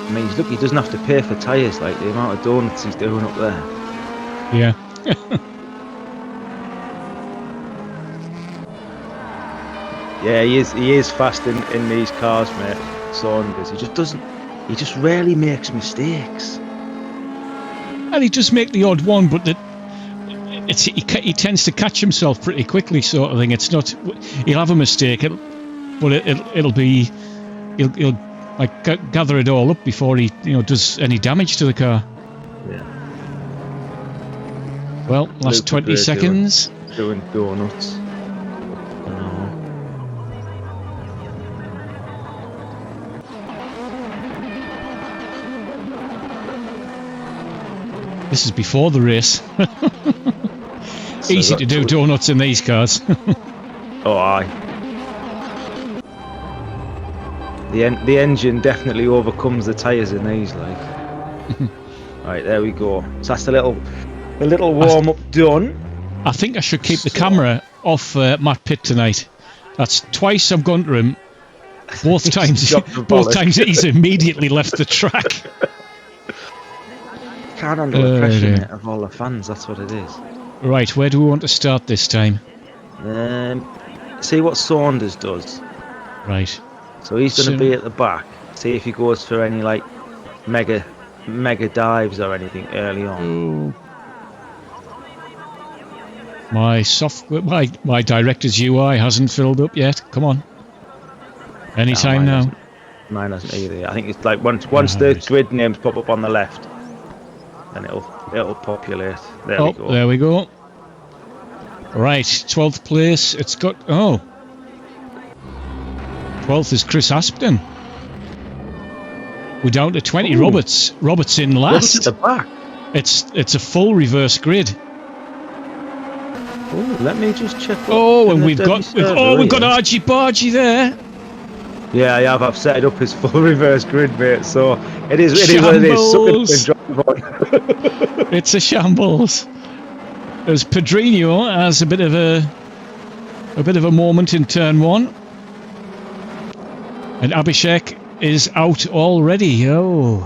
I mean, he doesn't have to pay for tyres, like the amount of donuts he's doing up there. Yeah. Yeah, he is fast in these cars, mate. Saunders. He just rarely makes mistakes. And he does make the odd one, but he tends to catch himself pretty quickly, sort of thing. It's not, he'll have a mistake, but it'll be, he'll like gather it all up before he does any damage to the car. Yeah. Well, last 20 seconds. Doing donuts. This is before the race. Easy to do donuts in these cars. Oh, aye. The engine definitely overcomes the tyres in these, like. Right, there we go. So that's the little warm up done. I think I should keep the camera off Matt Pitt tonight. That's twice I've gone to him. Both times he's immediately left the track. Can't handle the pressure, mate, of all the fans. That's what it is. Right, where do we want to start this time? See what Saunders does. Right. So he's going to be at the back. See if he goes for any like mega dives or anything early on. My my director's UI hasn't filled up yet. Come on. Anytime now. Mine hasn't either. I think it's like once the grid names pop up on the left, then it'll populate. There we go. There we go. Right, 12th place. It's got 12th is Chris Aspden. We're down to 20. Ooh. Robert's in last. Robert's at the back. It's a full reverse grid. Oh, let me just check. And we've got Argy Bargy there. Yeah, I've set it up as full reverse grid, mate. So it is what it is. It's a shambles. As Pedrinho has a bit of a moment in turn one, and Abhishek is out already. Oh,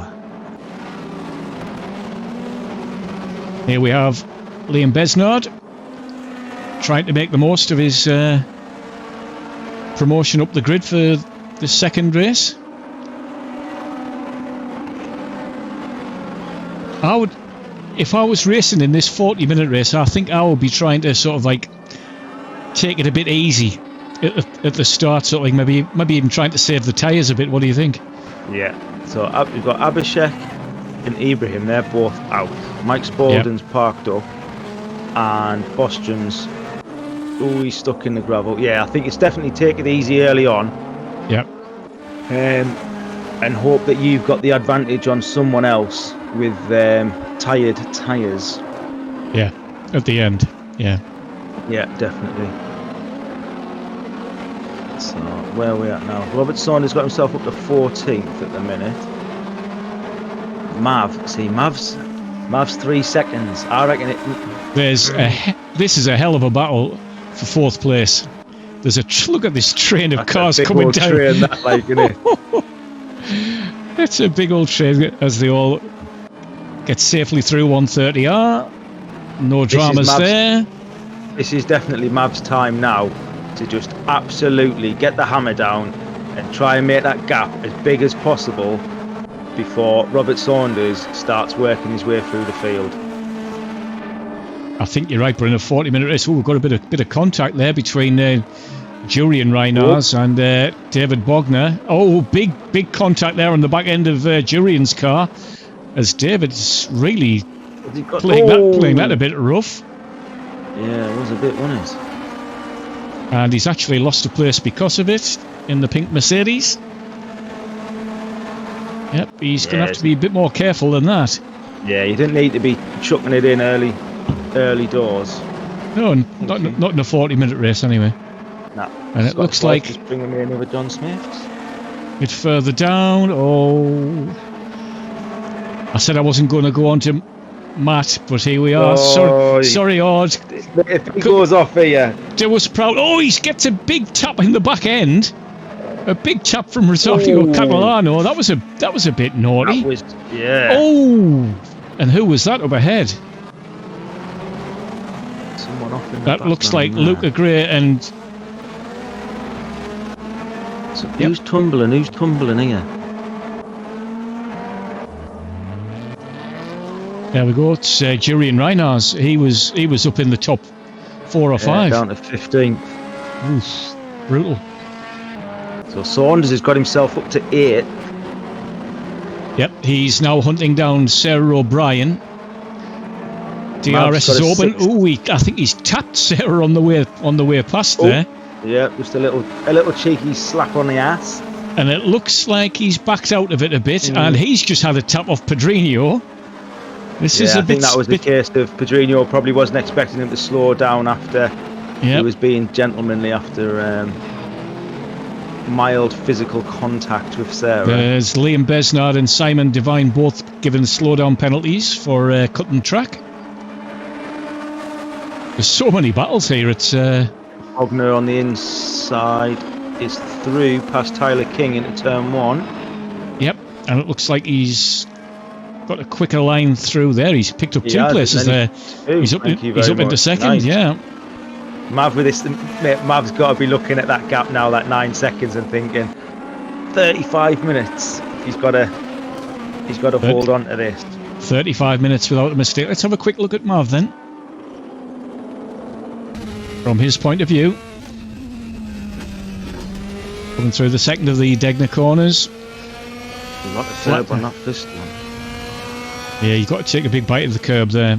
here we have Liam Besnard trying to make the most of his promotion up the grid for the second race. If I was racing in this 40-minute race, I think I would be trying to sort of like take it a bit easy at the start, sort of like maybe even trying to save the tyres a bit. What do you think? Yeah. So we've got Abhishek and Ibrahim. They're both out. Mike Spaulding's parked up, and Bostrom's he's stuck in the gravel. Yeah, I think it's definitely take it easy early on. Yep. And hope that you've got the advantage on someone else with tired tyres. Yeah, at the end. Yeah. Yeah, definitely. So, where are we at now? Robert Saunders got himself up to 14th at the minute. Mav's 3 seconds. I reckon it. This is a hell of a battle for 4th place. There's look at this train of That's cars a big coming old down. train, that, like, isn't it? It's a big old train as they all get safely through 130R. No dramas there. This is definitely Mav's time now to just absolutely get the hammer down and try and make that gap as big as possible before Robert Saunders starts working his way through the field. I think you're right, but in a 40-minute race, we've got a bit of contact there between Jurian Reinars and David Bogner. Oh, big contact there on the back end of Jurian's car, as David's really playing that a bit rough. Yeah, it was a bit, wasn't it? And he's actually lost a place because of it in the pink Mercedes. Yep, he's going to have to be a bit more careful than that. Yeah, you didn't need to be chucking it in early doors. No, not in a 40-minute race anyway. No. And it looks like just bringing me in with John Smiths. A bit further down. Oh, I said I wasn't going to go on to Matt, but here we are. Sorry, Ord. If he goes off here, Joe was proud. Oh, he gets a big tap in the back end. A big tap from Rosario Catalano. That was a bit naughty. That was, yeah. Oh, and who was that up ahead? Someone off in the That looks like background Luca Gray and. So who's tumbling? Who's tumbling here? There we go. It's Jurian Reinars. He was up in the top 4 or 5. Down to 15th. Oof, brutal. So Saunders has got himself up to 8. Yep, he's now hunting down Sarah O'Brien. DRS is open. Oh, I think he's tapped Sarah on the way past there. Yeah, just a little cheeky slap on the ass. And it looks like he's backed out of it a bit, and he's just had a tap off Pedrinho. I think that was the case of Pedrinho probably wasn't expecting him to slow down after he was being gentlemanly after mild physical contact with Sarah. There's Liam Besnard and Simon Devine both given slowdown penalties for cutting track. There's so many battles here. It's Bogner on the inside is through past Tyler King into turn 1. Yep, and it looks like he's got a quicker line through there. He's picked up 2 places there. He's up into second. Nice. Yeah. Mav with this, mate, Mav's got to be looking at that gap now, that 9 seconds, and thinking 35 minutes. He's got to hold on to this. 35 minutes without a mistake. Let's have a quick look at Mav then, from his point of view. Coming through the second of the Degner corners. A lot of curb on that first one. Yeah, you've got to take a big bite of the curb there.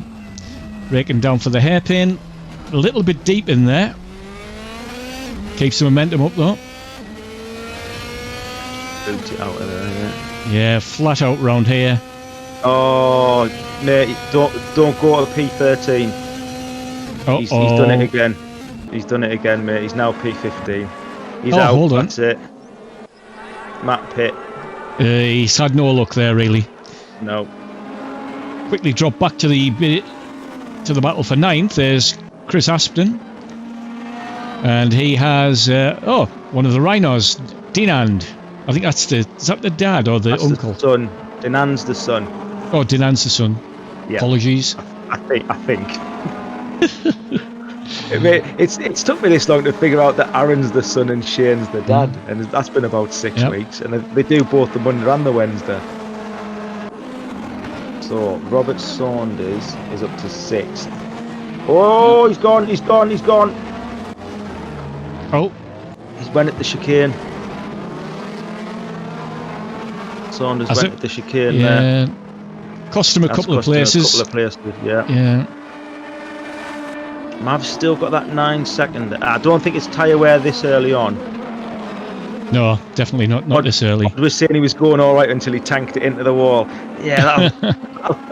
Raking down for the hairpin. A little bit deep in there. Keeps the momentum up though. Boot it out of there, yeah. Yeah, flat out round here. Oh, mate, don't go to the P13. He's done it again. He's done it again, mate. He's now P15. He's out. Hold on. That's it. Matt Pitt. He's had no luck there, really. No. Quickly drop back to the battle for 9th. There's Chris Aspden, and he has one of the Rhinos, Dinand. I think is that the dad or the uncle? The son. Dinand's the son. Oh, Dinand's the son. Yeah. Apologies. I think. It's took me this long to figure out that Aaron's the son and Shane's the dad, and that's been about 6 weeks, and they do both the Monday and the Wednesday. So Robert Saunders is up to 6th. Oh, he's gone. Oh, he's went at the chicane. Saunders went at the chicane there. Cost him a couple of places. Yeah. Mav's still got that 9 second. I don't think it's tyre wear this early on. No, definitely not this early. I was saying he was going all right until he tanked it into the wall. Yeah,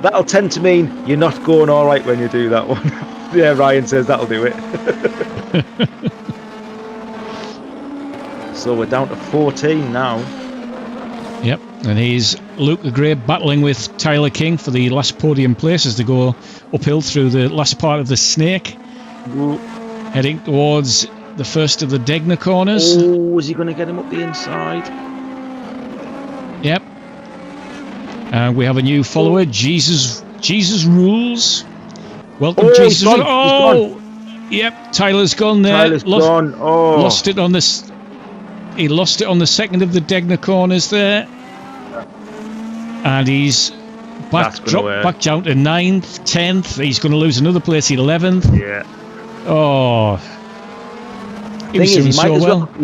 that'll tend to mean you're not going all right when you do that one. Yeah, Ryan says that'll do it. So we're down to 14 now. Yep, And he's Luca Gray battling with Tyler King for the last podium place as they go uphill through the last part of the Snake. Ooh. Heading towards the first of the Degner corners. Oh, is he going to get him up the inside? Yep. And we have a new follower, Jesus Rules. Welcome, Oh, Jesus. he's gone. Oh, yep. Tyler's gone there. Tyler's gone. Oh. Lost it on this. He lost it on the second of the Degner corners there. And he's back down to 9th, 10th. He's going to lose another place, 11th. Yeah. Oh. He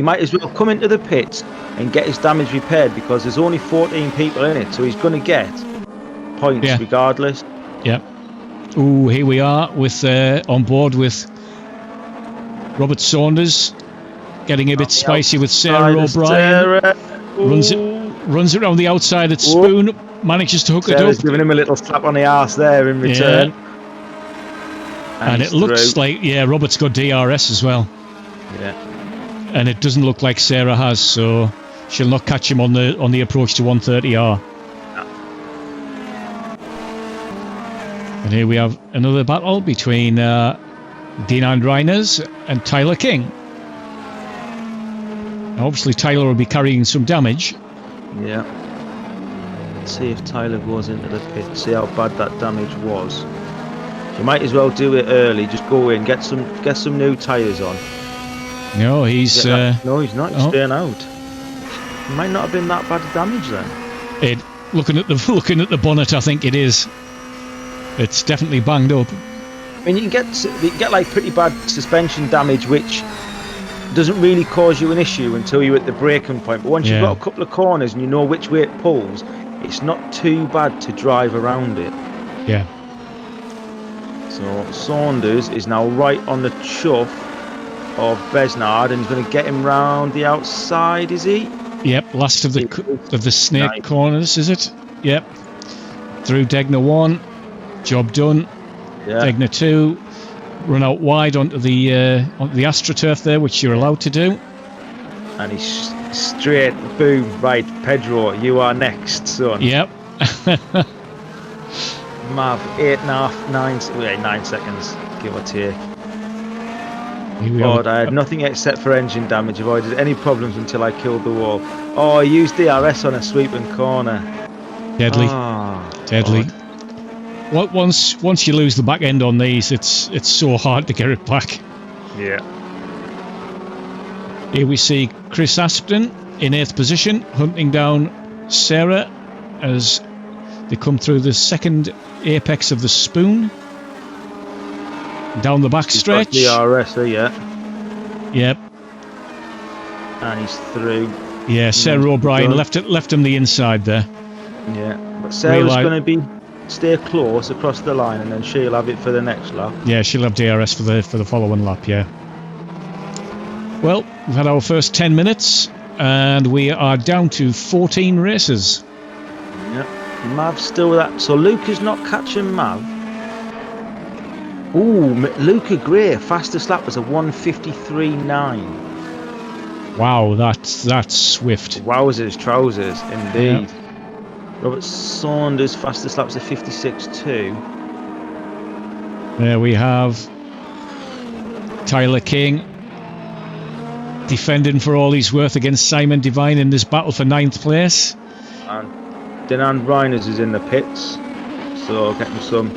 might as well come into the pits and get his damage repaired because there's only 14 people in it, so he's going to get points regardless. Yep. Ooh, here we are with on board with Robert Saunders, getting a bit spicy with Sarah O'Brien. Runs around the outside at Spoon, manages to hook it up. Giving him a little slap on the arse there in return. Yeah. And it looks like, Robert's got DRS as well. Yeah. And it doesn't look like Sarah has, so she'll not catch him on the approach to 130R. And here we have another battle between Dean Reiners and Tyler King. Now, obviously, Tyler will be carrying some damage. Yeah. Let's see if Tyler goes into the pit, see how bad that damage was. You might as well do it early. Just go in, get some new tyres on. No, he's no, he's not. He's staying out. It might not have been that bad damage then. Looking at the bonnet, I think it is. It's definitely banged up. I mean, you can get like pretty bad suspension damage, which doesn't really cause you an issue until you're at the braking point. But once you've got a couple of corners and you know which way it pulls, it's not too bad to drive around it. Yeah. So Saunders is now right on the chuff of Besnard and he's going to get him round the outside, is he? Yep, last of the Snake corners, is it? Yep. Through Degner 1, job done. Yeah. Degner 2, run out wide onto the AstroTurf there, which you're allowed to do. And he's straight, boom, right, Pedro, you are next, son. Yep. Mav, 9 seconds, give or take. God, I had nothing except for engine damage, avoided any problems until I killed the wall. Oh, I used DRS on a sweeping corner. Deadly. Oh, deadly. God. Once you lose the back end on these, it's so hard to get it back. Yeah. Here we see Chris Aspden in 8th position, hunting down Sarah as they come through the second apex of the Spoon. Down the back stretch. DRS there, yeah. Yep. And he's through. Yeah, Sarah O'Brien left him the inside there. Yeah, but Sarah's going to stay close across the line, and then she'll have it for the next lap. Yeah, she'll have DRS for the following lap. Yeah. Well, we've had our first 10 minutes, and we are down to 14 races. Yeah, Mav's still that. So Luca's not catching Mav. Ooh, Luca Gray, fastest lap was a 1:53.9. Wow, that's swift. Wowzers, trousers, indeed. Yeah. Robert Saunders, fastest lap was a 56.2. There we have Tyler King defending for all he's worth against Simon Devine in this battle for 9th place. And Denan Reiners is in the pits, so getting some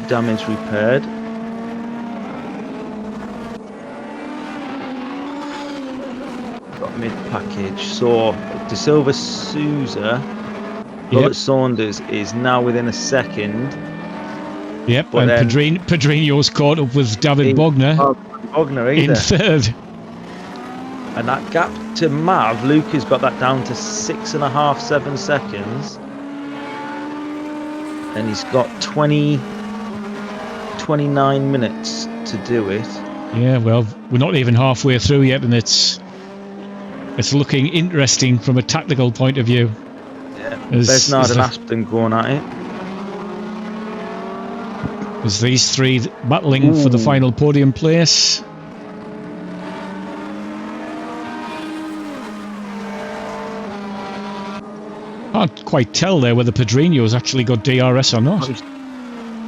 damage repaired. Got mid package. So De Silva Souza, Robert Saunders is now within a second. Yep, but and Pedrinho's caught up with David Bogner. Bogner either. In 3rd. And that gap to Mav, Luca's got that down to 6.5, 7 seconds. And he's got 29 minutes to do it. Yeah, well, we're not even halfway through yet, and it's looking interesting from a tactical point of view. Yeah, Besnard and Aspden going at it. As these three battling for the final podium place. Can't quite tell there whether Pedrinho's actually got DRS or not.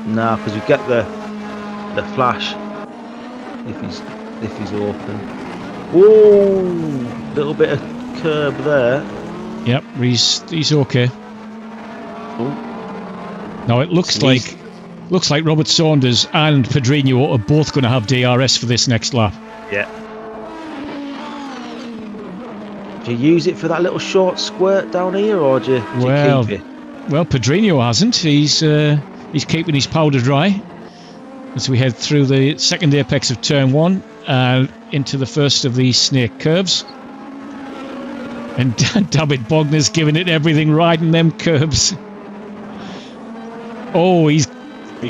Nah, because you get the flash if he's open. Whoa! Little bit of curb there. Yep, he's okay. Oh. Now it looks like Robert Saunders and Pedrinho are both going to have DRS for this next lap. Yeah. Do you use it for that little short squirt down here, or do you keep it? Well, Pedrinho hasn't. He's keeping his powder dry as we head through the second apex of turn 1 and into the first of the snake curves. And David Bogner's giving it everything, riding them curves. Oh, he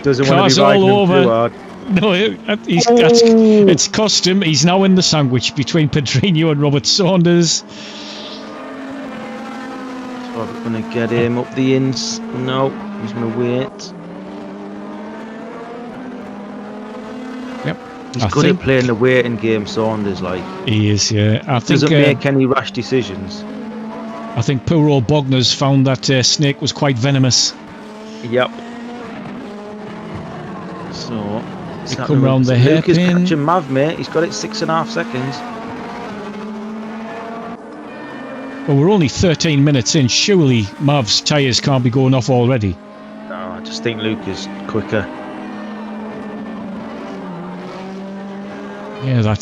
doesn't want to be riding them too hard. No, it's cost him. He's now in the sandwich between Pedrinho and Robert Saunders. Probably going to get him up the ins. No, he's going to wait. Yep. He's good at playing the waiting game, Saunders. Like he is, yeah. Doesn't make any rash decisions. I think poor old Bogner's found that snake was quite venomous. Yep. So he come round the hairpin. Lucas catching Mav, mate. He's got it 6.5 seconds. Well, we're only 13 minutes in. Surely Mav's tyres can't be going off already. No, I just think Luke is quicker. Yeah, that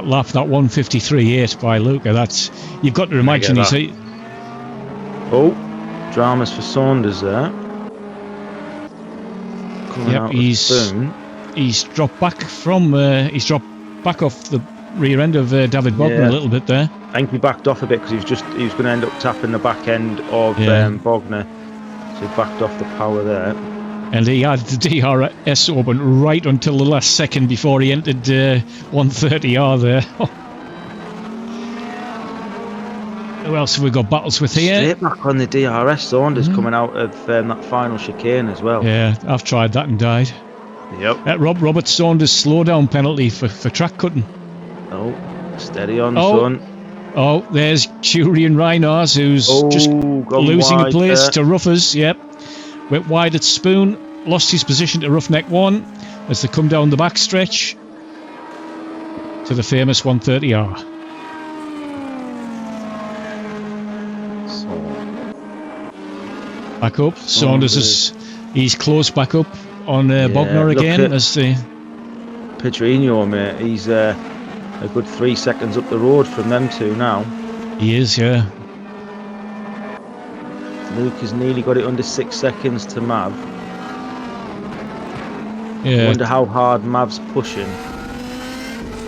lap, that 153.8 by Luca. That's, you've got to imagine he's. Oh, dramas for Saunders there. Yep, he's dropped back from he's dropped back off the rear end of David Bogner a little bit there. I think he backed off a bit because he was going to end up tapping the back end of Bogner, so he backed off the power there. And he had the DRS open right until the last second before he entered 130R there. Who else have we got battles with here? Straight back on the DRS. Saunders coming out of that final chicane as well. Yeah, I've tried that and died. Yep. Robert Saunders slow down penalty for track cutting. Oh, steady on, son. Oh, there's Julian Reinars, who's just losing a place to Ruffers. Yep. Went wide at Spoon, lost his position to Roughneck 1 as they come down the backstretch to the famous 130R. Back up. Saunders he's close back up on Bogner again as the Pedrinho, mate. He's a good 3 seconds up the road from them two now. He is, yeah. Luke has nearly got it under 6 seconds to Mav. Yeah. I wonder how hard Mav's pushing.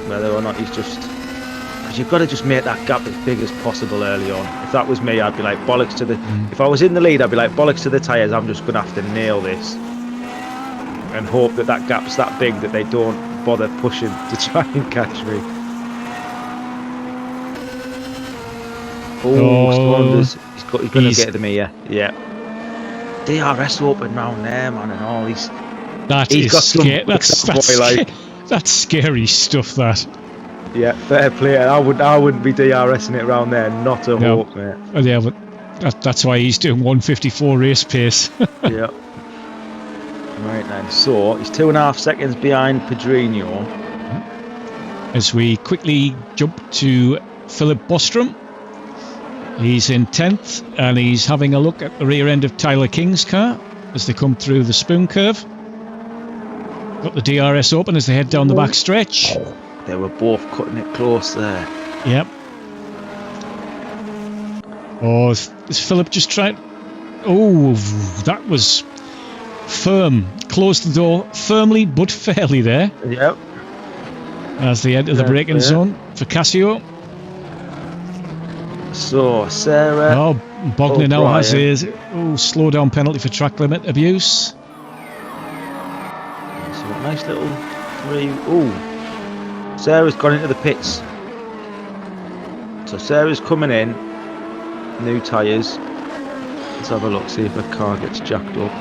Whether or not he's just... Because you've got to just make that gap as big as possible early on. If that was me, I'd be like, bollocks to the... If I was in the lead, I'd be like, bollocks to the tyres. I'm just going to have to nail this. And hope that that gap's that big that they don't bother pushing to try and catch me. Saunders. He's going to get them here. Yeah. DRS open round there, man, and all. That's scary stuff, that. Yeah, fair play. I wouldn't be DRSing it around there. Not a hope, mate. Yeah, but that's why he's doing 154 race pace. Yeah. Right then. So he's 2.5 seconds behind Pedrinho. As we quickly jump to Philip Bostrom. He's in 10th and he's having a look at the rear end of Tyler King's car as they come through the Spoon curve. Got the DRS open as they head down the back stretch. They were both cutting it close there. Yep. Oh, is Philip just trying? Oh, that was firm. Closed the door firmly but fairly there. Yep. As they enter the braking zone for Casio. So, Sarah. Oh, Bogner now has his slow down penalty for track limit abuse. So, nice little 3. Oh, Sarah's gone into the pits. So, Sarah's coming in. New tyres. Let's have a look, see if her car gets jacked up.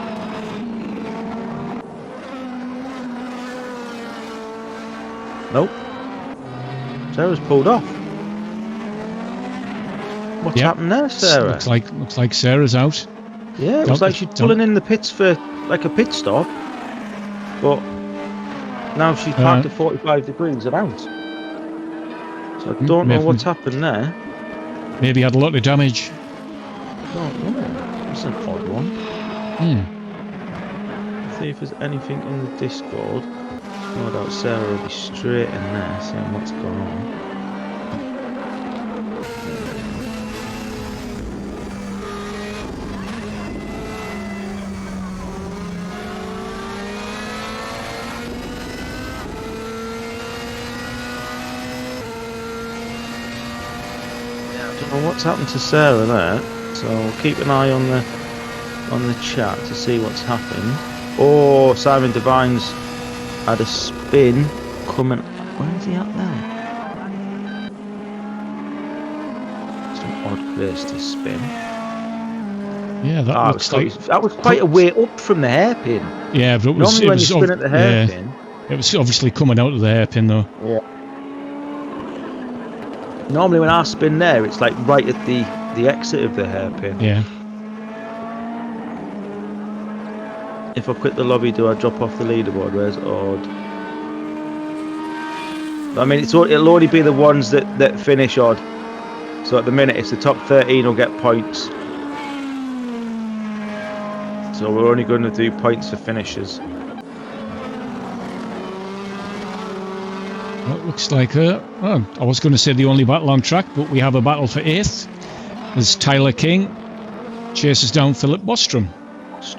Nope. Sarah's pulled off. What's happened there, Sarah? Looks like Sarah's out. Yeah, it looks like she's pulling in the pits for like a pit stop, but now she's parked at 45 degrees and out. So I don't know what's happened there. Maybe had a lot of damage. I don't know. That's an odd one. See if there's anything in the Discord. No doubt Sarah will be straight in there seeing what's going on. What's happened to Sarah there, so we'll keep an eye on the chat to see what's happened. Oh, Simon Devine's had a spin coming. Where is he at there? It's an odd place to spin. Yeah, that looks like that was quite a way up from the hairpin. Yeah, but normally when you spin at the hairpin, it was obviously coming out of the hairpin though. Yeah. Normally when I spin there, it's like right at the exit of the hairpin. Yeah. If I quit the lobby, do I drop off the leaderboard? Where's odd? I mean, it'll only be the ones that finish odd. So at the minute, it's the top 13 will get points. So we're only going to do points for finishers. Well, it looks like I was going to say the only battle on track, but we have a battle for 8th. As Tyler King chases down Philip Bostrom. So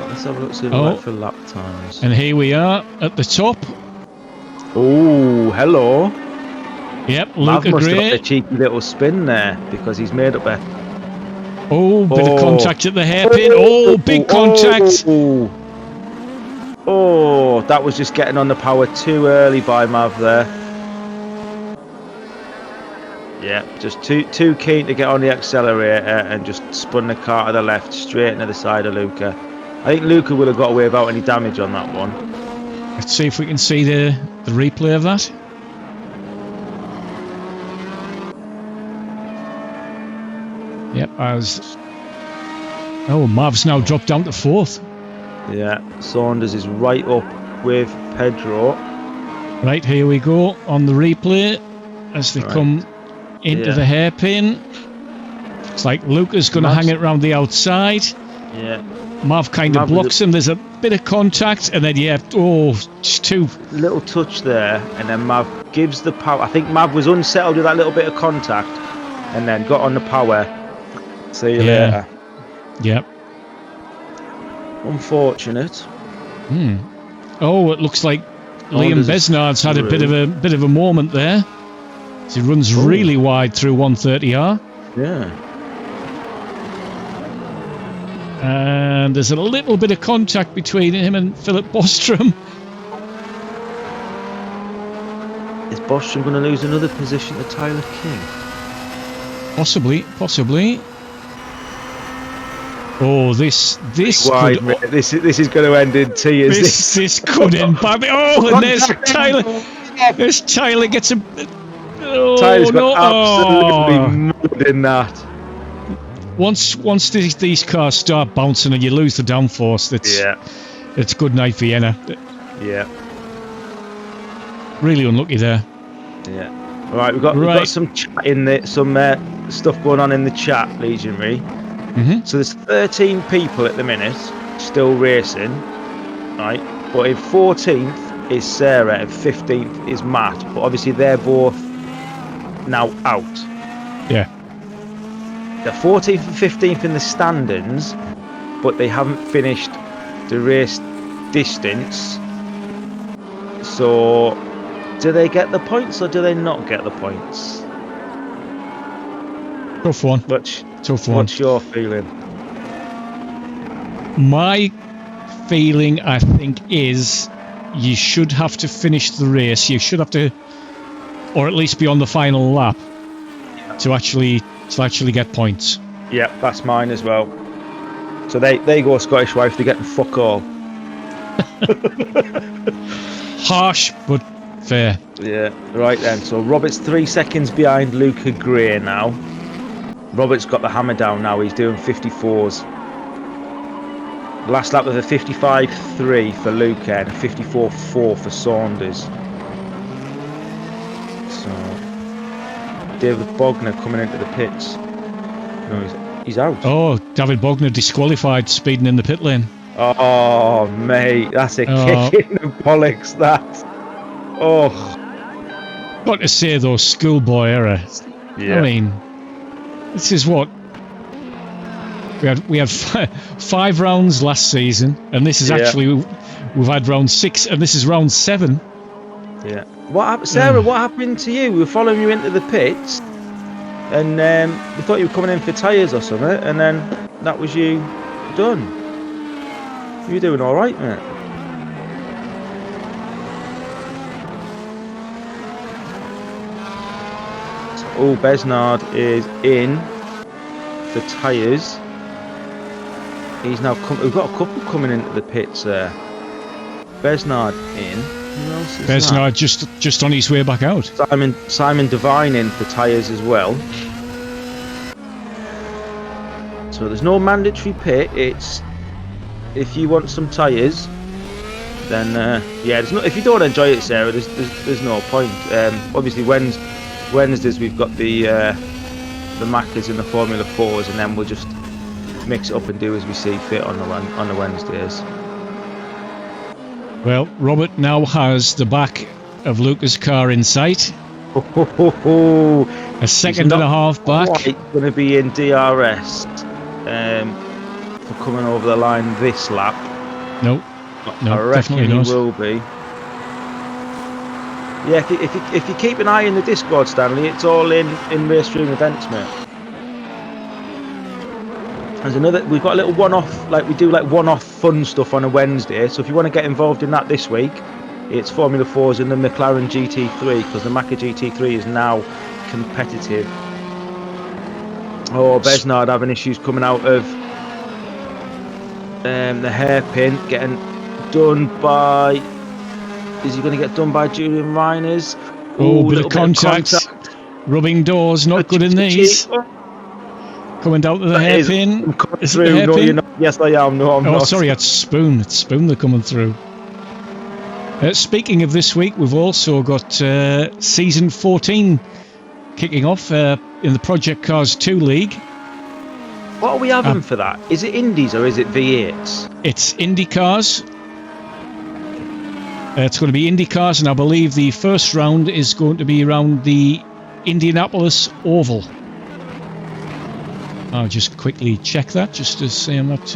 let's have a look, see like for lap times. And here we are at the top. Oh, hello. Yep, Mav Luca must have Gray. got a cheeky little spin there because he's made up a... Bit of contact at the hairpin. Big contact. Oh, that was just getting on the power too early by Mav there. Yeah, just too keen to get on the accelerator and just spun the car to the left, straight into the side of Luca. I think Luca would have got away without any damage on that one. Let's see if we can see the replay of that. Yep, Mav's now dropped down to 4th. Yeah, Saunders is right up with Pedro. Right, here we go on the replay as they come into the hairpin. It's like Luca's going to hang it around the outside. Yeah. Mav kind of blocks him. There's a bit of contact, and then just two. Little touch there, and then Mav gives the power. I think Mav was unsettled with that little bit of contact, and then got on the power. See you later. Yep. Unfortunate. Oh, it looks like Liam Besnard's had a bit of a moment there. He runs really wide through 130R. Yeah. And there's a little bit of contact between him and Philip Bostrom. Is Bostrom going to lose another position to Tyler King? Possibly. Oh, this wide, could, this is going to end in tears. This could end badly. Oh, and there's Tyler. There's Tyler gets a. Tyler's got absolutely mud in that. Once these cars start bouncing and you lose the downforce, it's good night Vienna. Yeah. Really unlucky there. Yeah. All right, we've got some chat in there, some stuff going on in the chat, Legionary. So there's 13 people at the minute still racing, right? But in 14th is Sarah and 15th is Matt. But obviously they're both now out. Yeah. They're 14th and 15th in the standings, but they haven't finished the race distance. So, do they get the points or do they not get the points? Tough one. What's your feeling? My feeling, I think, is you should have to finish the race. You should have to, or at least be on the final lap to actually get points. Yeah, that's mine as well. So they go Scottish wife, they're getting fuck all. Harsh, but Fair. Yeah, right then. So Robert's 3 seconds behind Luca Gray now. Robert's got the hammer down now. He's doing 54s. Last lap with a 55.3 for Luca and a 54.4 for Saunders. So David Bogner coming into the pits. No, he's out. Oh, David Bogner disqualified speeding in the pit lane. Oh, mate, that's a kick in the bollocks, that. Oh. Got to say, though, schoolboy error. Yeah. I mean, this is what... We had 5 rounds last season, and this is actually... We've had round 6, and this is round 7. Yeah. Sarah, what happened to you? We were following you into the pits, and we thought you were coming in for tyres or something, and then that was you done. You're doing all right, mate. Oh, Besnard is in for tyres. He's now we've got a couple coming into the pits there. Besnard in. Who else is Besnard just on his way back out. Simon Devine in for tyres as well. So there's no mandatory pit. It's if you want some tyres, then there's no. If you don't enjoy it, Sarah, there's no point. Obviously, Wednesdays we've got the Maccas and the Formula 4s, and then we'll just mix it up and do as we see fit on the Wednesdays. Well, Robert now has the back of Luca's car in sight. A second and a half back. He's going to be in DRS for coming over the line this lap. No, I reckon he will be. Yeah, if you keep an eye in the Discord, Stanley, it's all in RaceRoom events, mate. There's another. We've got a little one-off, like we do, like one-off fun stuff on a Wednesday. So if you want to get involved in that this week, it's Formula 4s and the McLaren GT3, because the Macca GT3 is now competitive. Oh, Besnard having issues coming out of the hairpin, getting done by. Is he going to get done by Julian Reiners? Oh, bit of contact. Rubbing doors, not good in these. Coming down to the hairpin. Is it the hairpin? No, you're not. Yes, I am. No, I'm not. Oh, sorry, it's Spoon. It's Spoon they're coming through. Speaking of this week, we've also got Season 14 kicking off in the Project Cars 2 League. What are we having for that? Is it Indies or is it V8s? It's Indy Cars. It's going to be Indy Cars, and I believe the first round is going to be around the Indianapolis Oval. I'll just quickly check that, just to say I'm not...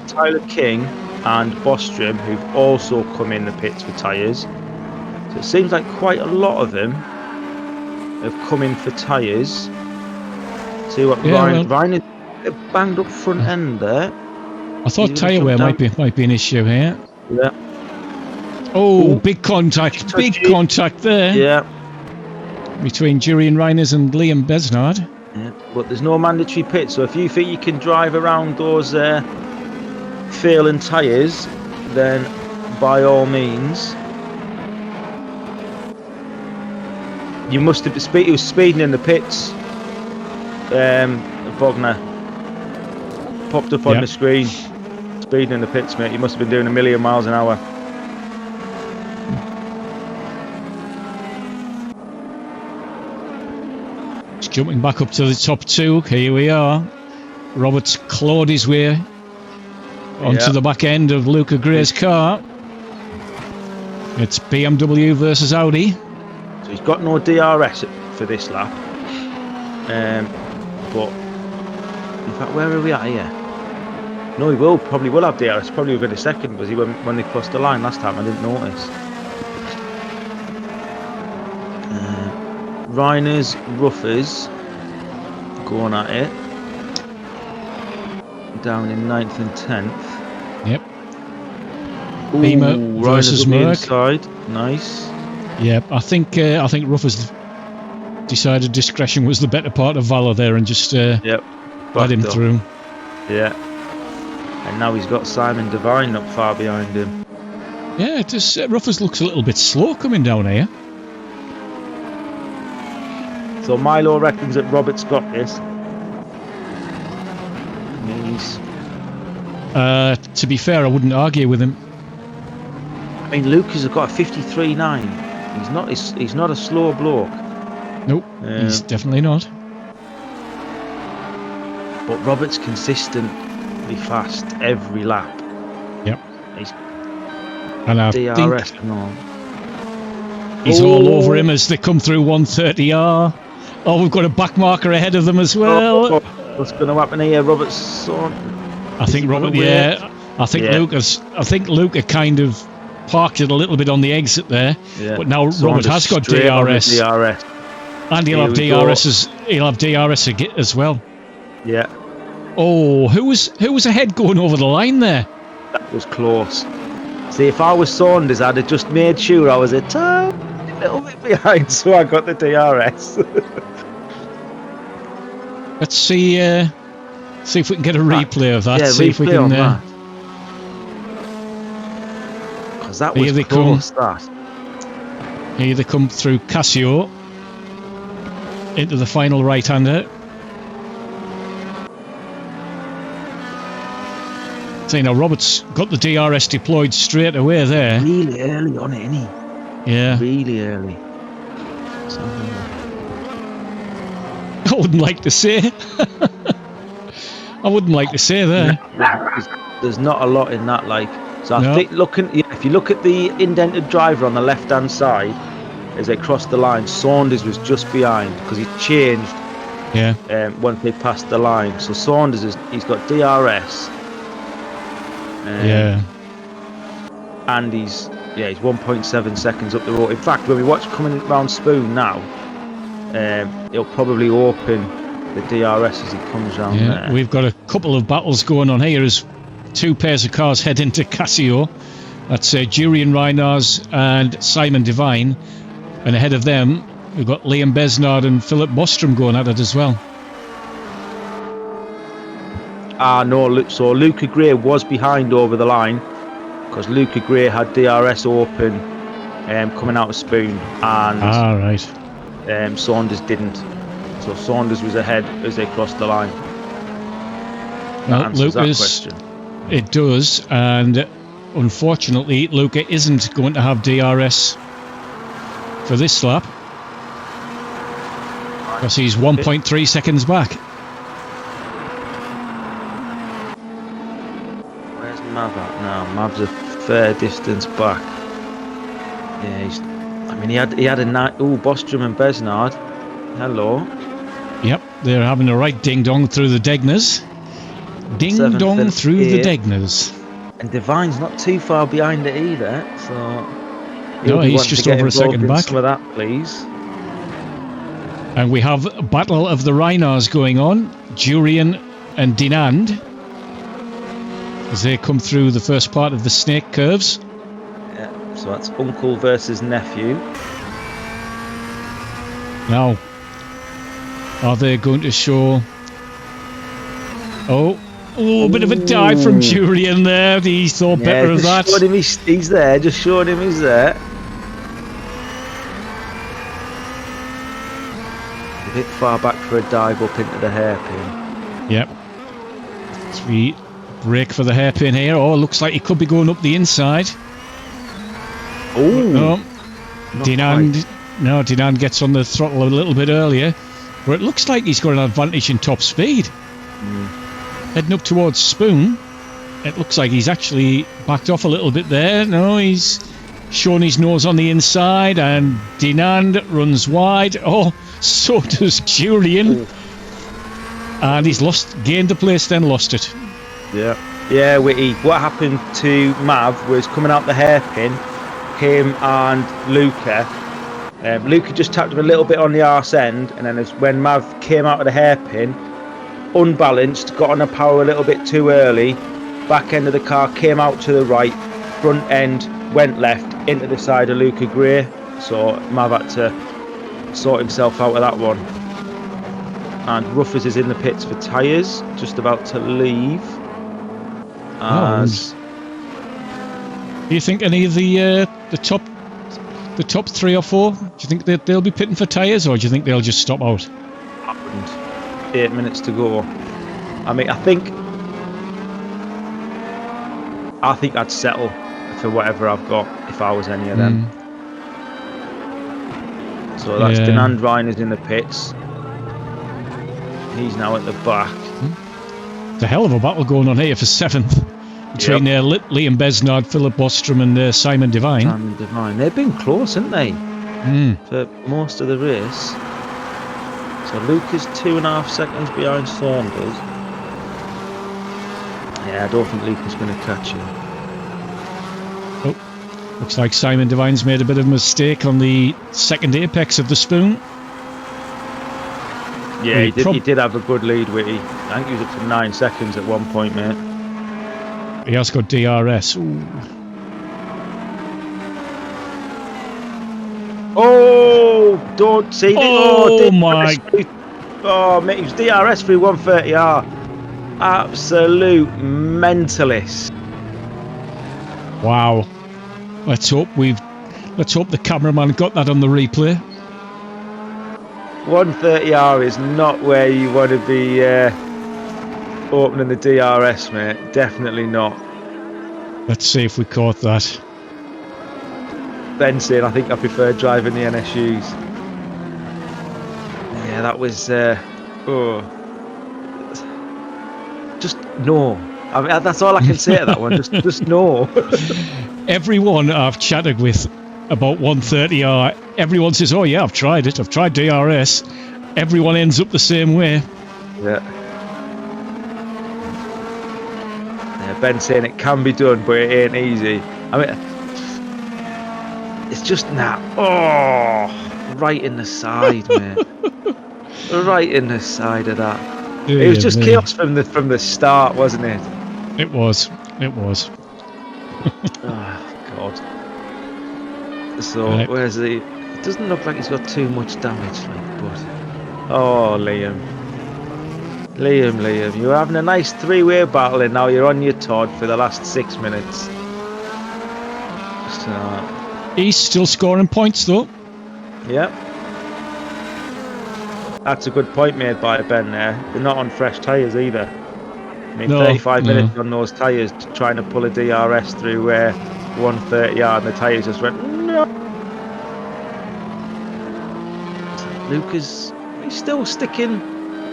Tyler King and Bostrom, who've also come in the pits for tyres. So it seems like quite a lot of them have come in for tyres. See what Ryan is banged up front end there. I thought tyre wear might be an issue here. Yeah. Oh, big contact there. Yeah. Between Julian Reiners and Liam Besnard. Yeah, but there's no mandatory pit, so if you think you can drive around those failing tyres, then by all means. You must have he was speeding in the pits. Bogner popped up on the screen. Speeding in the pits, mate. You must have been doing 1,000,000 miles an hour. Jumping back up to the top 2, here we are. Robert's clawed his way onto the back end of Luca Gray's car. It's BMW versus Audi. So he's got no DRS for this lap. But in fact, where are we at here? No, he probably will have DRS, probably within a second, because he went when they crossed the line last time. I didn't notice. Reiners, Ruffers going at it. Down in 9th and 10th. Yep. Beamer versus Merck. Inside. Nice. Yep, I think Ruffers decided discretion was the better part of valour there and just let him through. Yeah. And now he's got Simon Devine not far behind him. Yeah, Ruffers looks a little bit slow coming down here. So Milo reckons that Robert's got this. He's, To be fair, I wouldn't argue with him. I mean, Lucas has got a 53.9. He's not a slow bloke. Nope, he's definitely not. But Robert's consistently fast every lap. Yep. He's And I DRS think and all. he's all over him as they come through 130R. Oh, we've got a back marker ahead of them as well. What's going to happen here? Robert's son. I think Robert, I think Luca kind of parked it a little bit on the exit there. Yeah. But now Saunders Robert has got straight on the DRS. DRS. And he'll have DRS as well. Yeah. Oh, who was ahead going over the line there? That was close. See, if I was Saunders, I'd have just made sure I was a tiny little bit behind, so I got the DRS. Let's see if we can get a replay of that. Yeah, see if we can. Because that was close. Here they come through Casio into the final right-hander. So now Robert's got the DRS deployed straight away there. Really early on it, isn't he? Yeah. Really early. I wouldn't like to say. I wouldn't like to say there. There's not a lot in that, like. So I think if you look at the indented driver on the left-hand side as they crossed the line, Saunders was just behind because he changed. Yeah. Once they passed the line, so Saunders he's got DRS. Yeah. And he's 1.7 seconds up the road. In fact, when we watch coming round Spoon now, he'll probably open the DRS as he comes round there. We've got a couple of battles going on here as two pairs of cars head into Casio. That's Jurian Reinars and Simon Devine. And ahead of them, we've got Liam Besnard and Philip Bostrom going at it as well. No, so Luca Gray was behind over the line because Luca Gray had DRS open coming out of Spoon, and right. Saunders didn't. So Saunders was ahead as they crossed the line. That answers that question. It does, and unfortunately Luca isn't going to have DRS for this lap because he's 1.3 seconds back. Mav at now? Mav's a fair distance back. Yeah, he had a night. Oh, Bostrom and Besnard. Hello. Yep, they're having a right ding dong through the Degners. Ding dong through the Degners. And Devine's not too far behind it either, so. No, he's just over a second back. Some of that, please. And we have a battle of the Reinars going on. Jurian and Dinand, as they come through the first part of the snake curves. Yeah, so that's uncle versus nephew. Now, are they going to show... Oh, a bit of a dive from Jurian there. He thought better of that. Showed him he's there, just showing him he's there. A bit far back for a dive up into the hairpin. Yep. 3 brake for the hairpin here. Oh, looks like he could be going up the inside. Oh, Dinand gets on the throttle a little bit earlier, but it looks like he's got an advantage in top speed. Heading up towards Spoon, it looks like he's actually backed off a little bit there. No, he's showing his nose on the inside, and Dinand runs wide. Oh, so does Jurian. And he's gained the place, then lost it. Yeah, Witty. What happened to Mav was coming out the hairpin, him and Luca. Luca just tapped him a little bit on the arse end, and then when Mav came out of the hairpin, unbalanced, got on the power a little bit too early, back end of the car came out to the right, front end went left into the side of Luca Gray, so Mav had to sort himself out of that one. And Ruffers is in the pits for tyres, just about to leave. Do you think any of the top the top 3 or 4? Do you think that they'll be pitting for tyres, or do you think they'll just stop out? I wouldn't. 8 minutes to go. I mean, I think I'd settle for whatever I've got if I was any of them. So that's Denand Reiner's in the pits. He's now at the back. It's a hell of a battle going on here for 7th. Between Liam Besnard, Philip Bostrom and Simon Devine. Simon Devine. They've been close, haven't they? For most of the race. So Luke is 2.5 seconds behind Saunders. Yeah, I don't think Luke is going to catch him. Oh, looks like Simon Devine's made a bit of a mistake on the second apex of the spoon. Yeah, he did have a good lead, Whitty. I think he was up to 9 seconds at one point, mate. He has got DRS. Ooh. Oh, don't see. Oh my! Oh, mate, he was DRS through 130R. Absolute mentalist. Wow. Let's hope the cameraman got that on the replay. 130R is not where you want to be opening the DRS, mate. Definitely not. Let's see if we caught that. Ben saying, I think I prefer driving the NSUs. Yeah, that was... just no. I mean, that's all I can say to that one. Just no. Everyone I've chatted with about 130R, everyone says, oh yeah, I've tried it. I've tried DRS. Everyone ends up the same way. Yeah. Ben saying it can be done, but it ain't easy. I mean, it's just right in the side, mate. Right in the side of that. It was just chaos from the start, wasn't it? It was. Oh God. So where's he? It doesn't look like he's got too much damage, but oh, Liam, you're having a nice three-way battle, and now you're on your Todd for the last 6 minutes. So he's still scoring points, though. Yep. That's a good point made by Ben there. They're not on fresh tyres either. I mean, 35 minutes on those tyres trying to pull a DRS through 130R, and the tyres just went no. He's still sticking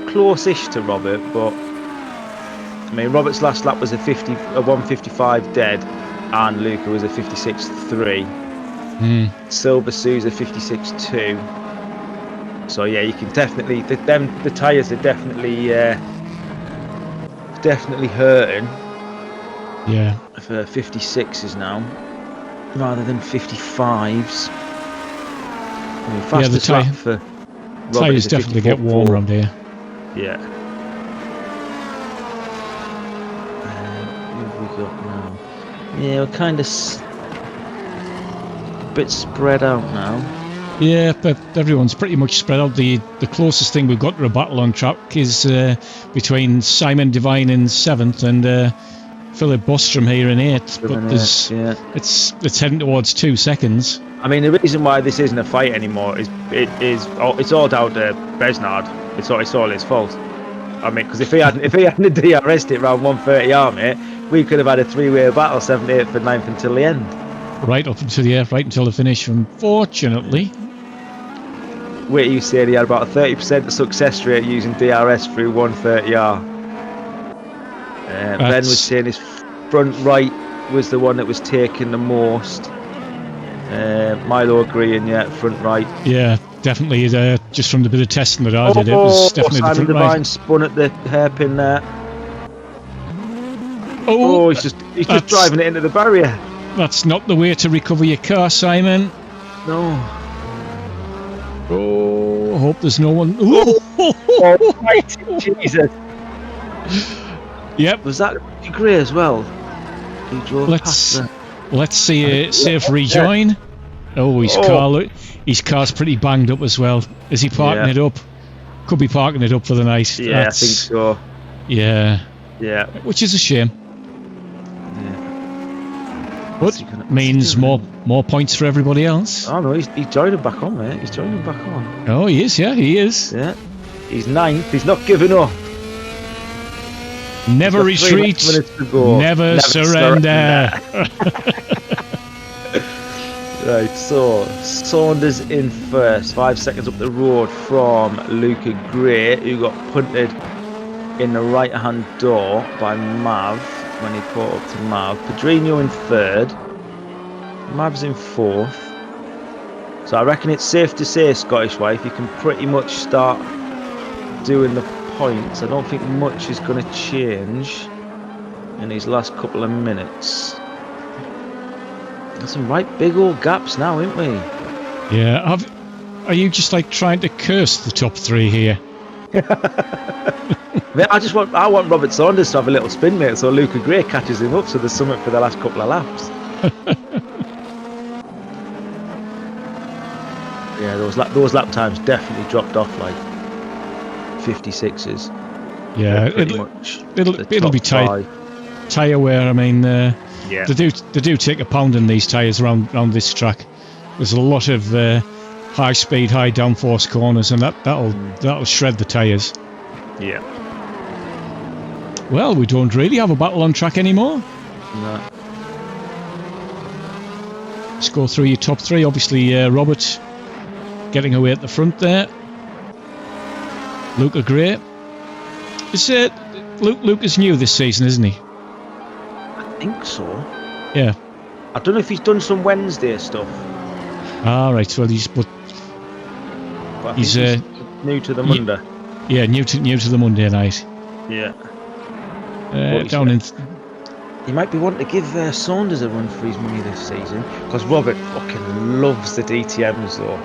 close-ish to Robert, but I mean, Robert's last lap was a 155 dead, and Luca was a 56.3. Silver Sue's a 56.2. So yeah, you can definitely the tyres are definitely hurting. Yeah. For 56s now, rather than 55s. I mean, fastest lap for Robert tyres definitely get warm around here. Yeah. Who have we got now? Yeah, we're kind of a bit spread out now. Yeah, but everyone's pretty much spread out. The closest thing we've got to a battle on track is between Simon Devine in 7th and Philip Bostrom here in 8th. But it's heading towards 2 seconds. I mean, the reason why this isn't a fight anymore is it's all down to Besnard. It's all his fault. I mean, because if he hadn't DRS'd it around 130R, mate, we could have had a three-way battle, 7th, 8th, and 9th until the end. Right until the finish. Unfortunately. Wait, you said he had about a 30% success rate using DRS through 130R. Ben was saying his front right was the one that was taking the most. Milo agreeing, front right. Yeah, definitely. Just from the bit of testing that I did, it was definitely the front right. Spun at the hairpin there. He's just driving it into the barrier. That's not the way to recover your car, Simon. No. Oh, I hope there's no one. Mighty Jesus. Yep. Was that Gray as well? He drove past there. Let's see a safe rejoin. Oh, his car's pretty banged up as well. Is he parking it up? Could be parking it up for the night. Yeah, I think so. Yeah. Yeah. Which is a shame. But means more points for everybody else. Oh no, he's joining back on, mate. He's joining back on. Oh, he is. Yeah, he is. Yeah, he's 9th. He's not giving up. Never retreat. Never surrender. Right, so Saunders in first, 5 seconds up the road from Luca Gray, who got punted in the right-hand door by Mav when he caught up to Mav. Pedrinho in third, Mav's in fourth. So I reckon it's safe to say, Scottish Wife, you can pretty much start doing the points. I don't think much is going to change in these last couple of minutes. There's some right big old gaps now, ain't we? Yeah. Are you just like trying to curse the top 3 here? I want Robert Saunders to have a little spin, mate, so Luca Gray catches him up, so there's something for the last couple of laps. Yeah, those lap times definitely dropped off like 56s. Yeah, it'll be tyre wear. I mean, yeah, they do take a pounding these tyres around this track. There's a lot of high speed, high downforce corners, and that'll shred the tyres. Yeah. Well, we don't really have a battle on track anymore. No. Let's go through your top 3. Obviously, Robert getting away at the front there. Luca Gray. Luca's new this season, isn't he? I think so. Yeah. I don't know if he's done some Wednesday stuff. All right. Well, he's new to the Monday. Yeah, new to the Monday night. Yeah. He might be wanting to give Saunders a run for his money this season, because Robert fucking loves the DTMs though.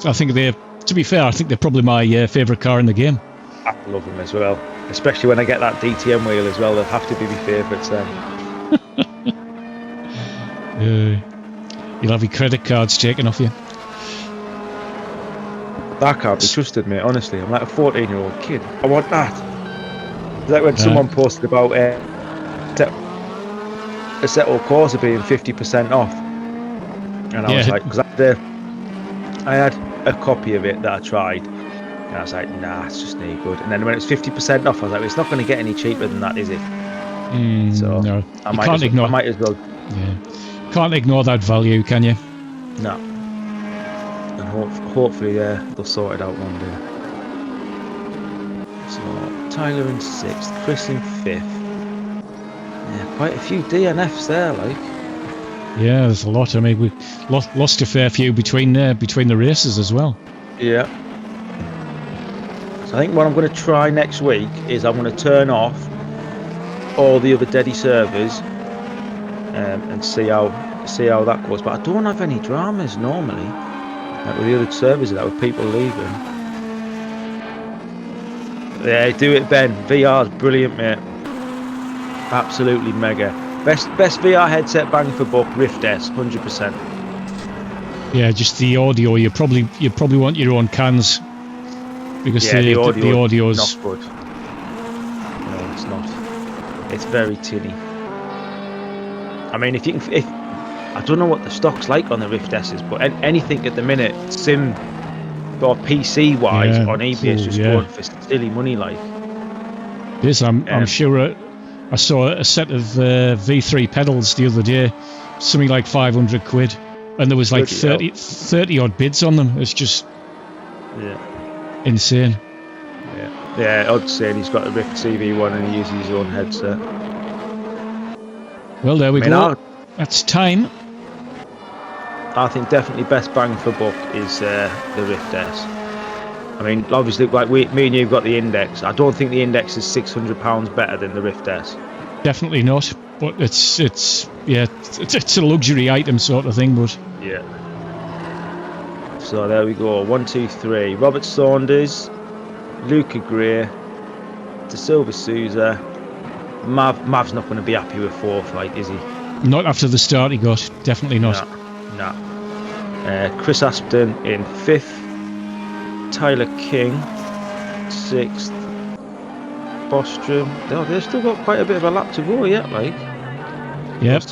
I think to be fair, I think they're probably my favourite car in the game. I love them as well, especially when I get that DTM wheel as well. They'll have to be my favourites then. You'll have your credit cards taken off you. That can't be trusted, mate, honestly. I'm like a 14-year-old kid. I want that. It's like when someone posted about a Settle Corsa being 50% off. And I was like, because I had a copy of it that I tried. And I was like, nah, it's just no good. And then when it's 50% off, I was like, well, it's not going to get any cheaper than that, is it? So no. I might as well. Yeah. Can't ignore that value, can you? No. And hopefully they'll sort it out one day. So Tyler in 6th, Chris in 5th. Yeah, quite a few DNFs there, like. Yeah, there's a lot. I mean, we lost a fair few between the races as well. Yeah. So I think what I'm going to try next week is I'm going to turn off all the other Deddy servers and see how that goes. But I don't have any dramas normally, like with the other servers, that with people leaving. Yeah, do it, Ben. VR's brilliant, mate. Absolutely mega. Best VR headset bang for buck. Rift S, 100%. Yeah, just the audio. You probably want your own cans because the audio's not good. No, it's not. It's very tinny. I mean, if I don't know what the stock's like on the Rift S's, but anything at the minute, sim or PC wise on eBay is just going for silly money, like. Yes, I'm sure. I saw a set of V3 pedals the other day, something like 500 quid, and there was like 30 odd bids on them. It's just insane. Yeah, I'd say he's got a Rift CV1 and he uses his own headset. Well, there we go. That's time. I think definitely best bang for buck is the Rift S. I mean, obviously, like me and you've got the Index. I don't think the Index is £600 better than the Rift S. Definitely not. But it's a luxury item sort of thing. But yeah. So there we go. 1, 2, 3. Robert Saunders, Luca Gray, De Silva Souza. Mav's not going to be happy with 4th, like, is he? Not after the start he got. Definitely not. No. Chris Aspden in 5th. Tyler King 6th. Bostrom. They've still got quite a bit of a lap to go yet, like. Yep,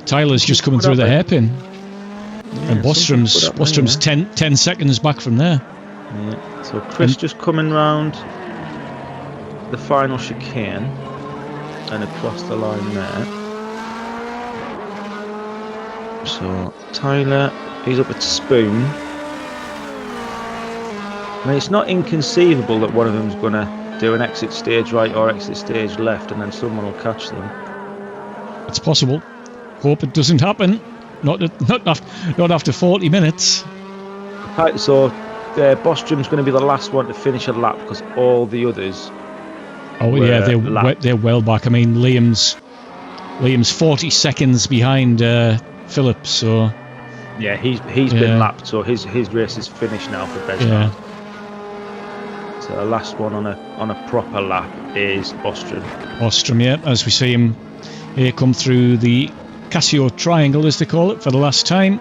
Tyler's just coming through the hairpin. Yeah, And Bostrom's 10 seconds back from there. Yeah. So Chris just coming round the final chicane and across the line there. So Tyler, he's up at Spoon. I mean, it's not inconceivable that one of them's going to do an exit stage right or exit stage left, and then someone will catch them. It's possible. Hope it doesn't happen. Not after 40 minutes. Right, so Bostrom's going to be the last one to finish a lap because all the others. Oh yeah, they're well back. I mean, Liam's 40 seconds behind Philip. So yeah, he's been lapped, so his race is finished now for Besnard. Yeah. So the last one on a proper lap is Bostrom. Bostrom, yeah, as we see him here come through the Casio Triangle, as they call it, for the last time.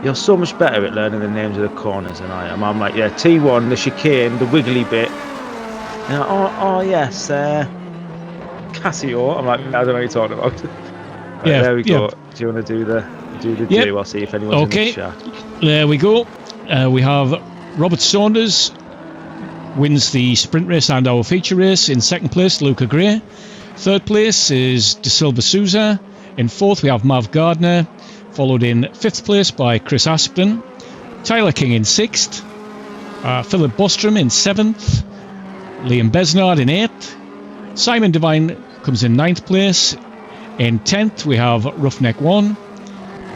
You're so much better at learning the names of the corners than I am. I'm like, yeah, T1, the chicane, the wiggly bit. And oh yes, Casio. I'm like, I don't know what you're talking about. Right, Yeah, there we go. yeah. Do you want to do the Yep. do? I'll see if anyone's in the chat. There we go. We have Robert Saunders wins the sprint race and our feature race. In second place, Luca Gray. Third place is De Silva Souza. In fourth, we have Mav Gardner, followed in fifth place by Chris Aspden. Tyler King in sixth. Philip Bostrom in seventh. Liam Besnard in eighth. Simon Devine comes in ninth place. In 10th, we have Roughneck 1.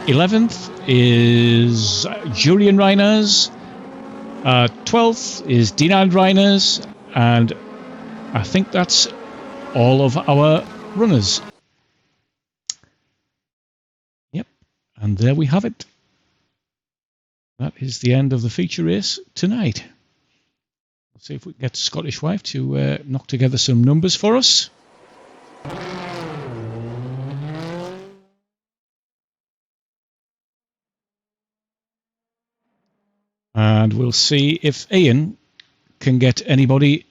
11th is Julian Reiners. 12th is Dinand Reiners. And I think that's all of our runners. Yep. And there we have it. That is the end of the feature race tonight. Let's see if we can get Scottish Wife to knock together some numbers for us. And we'll see if Ian can get anybody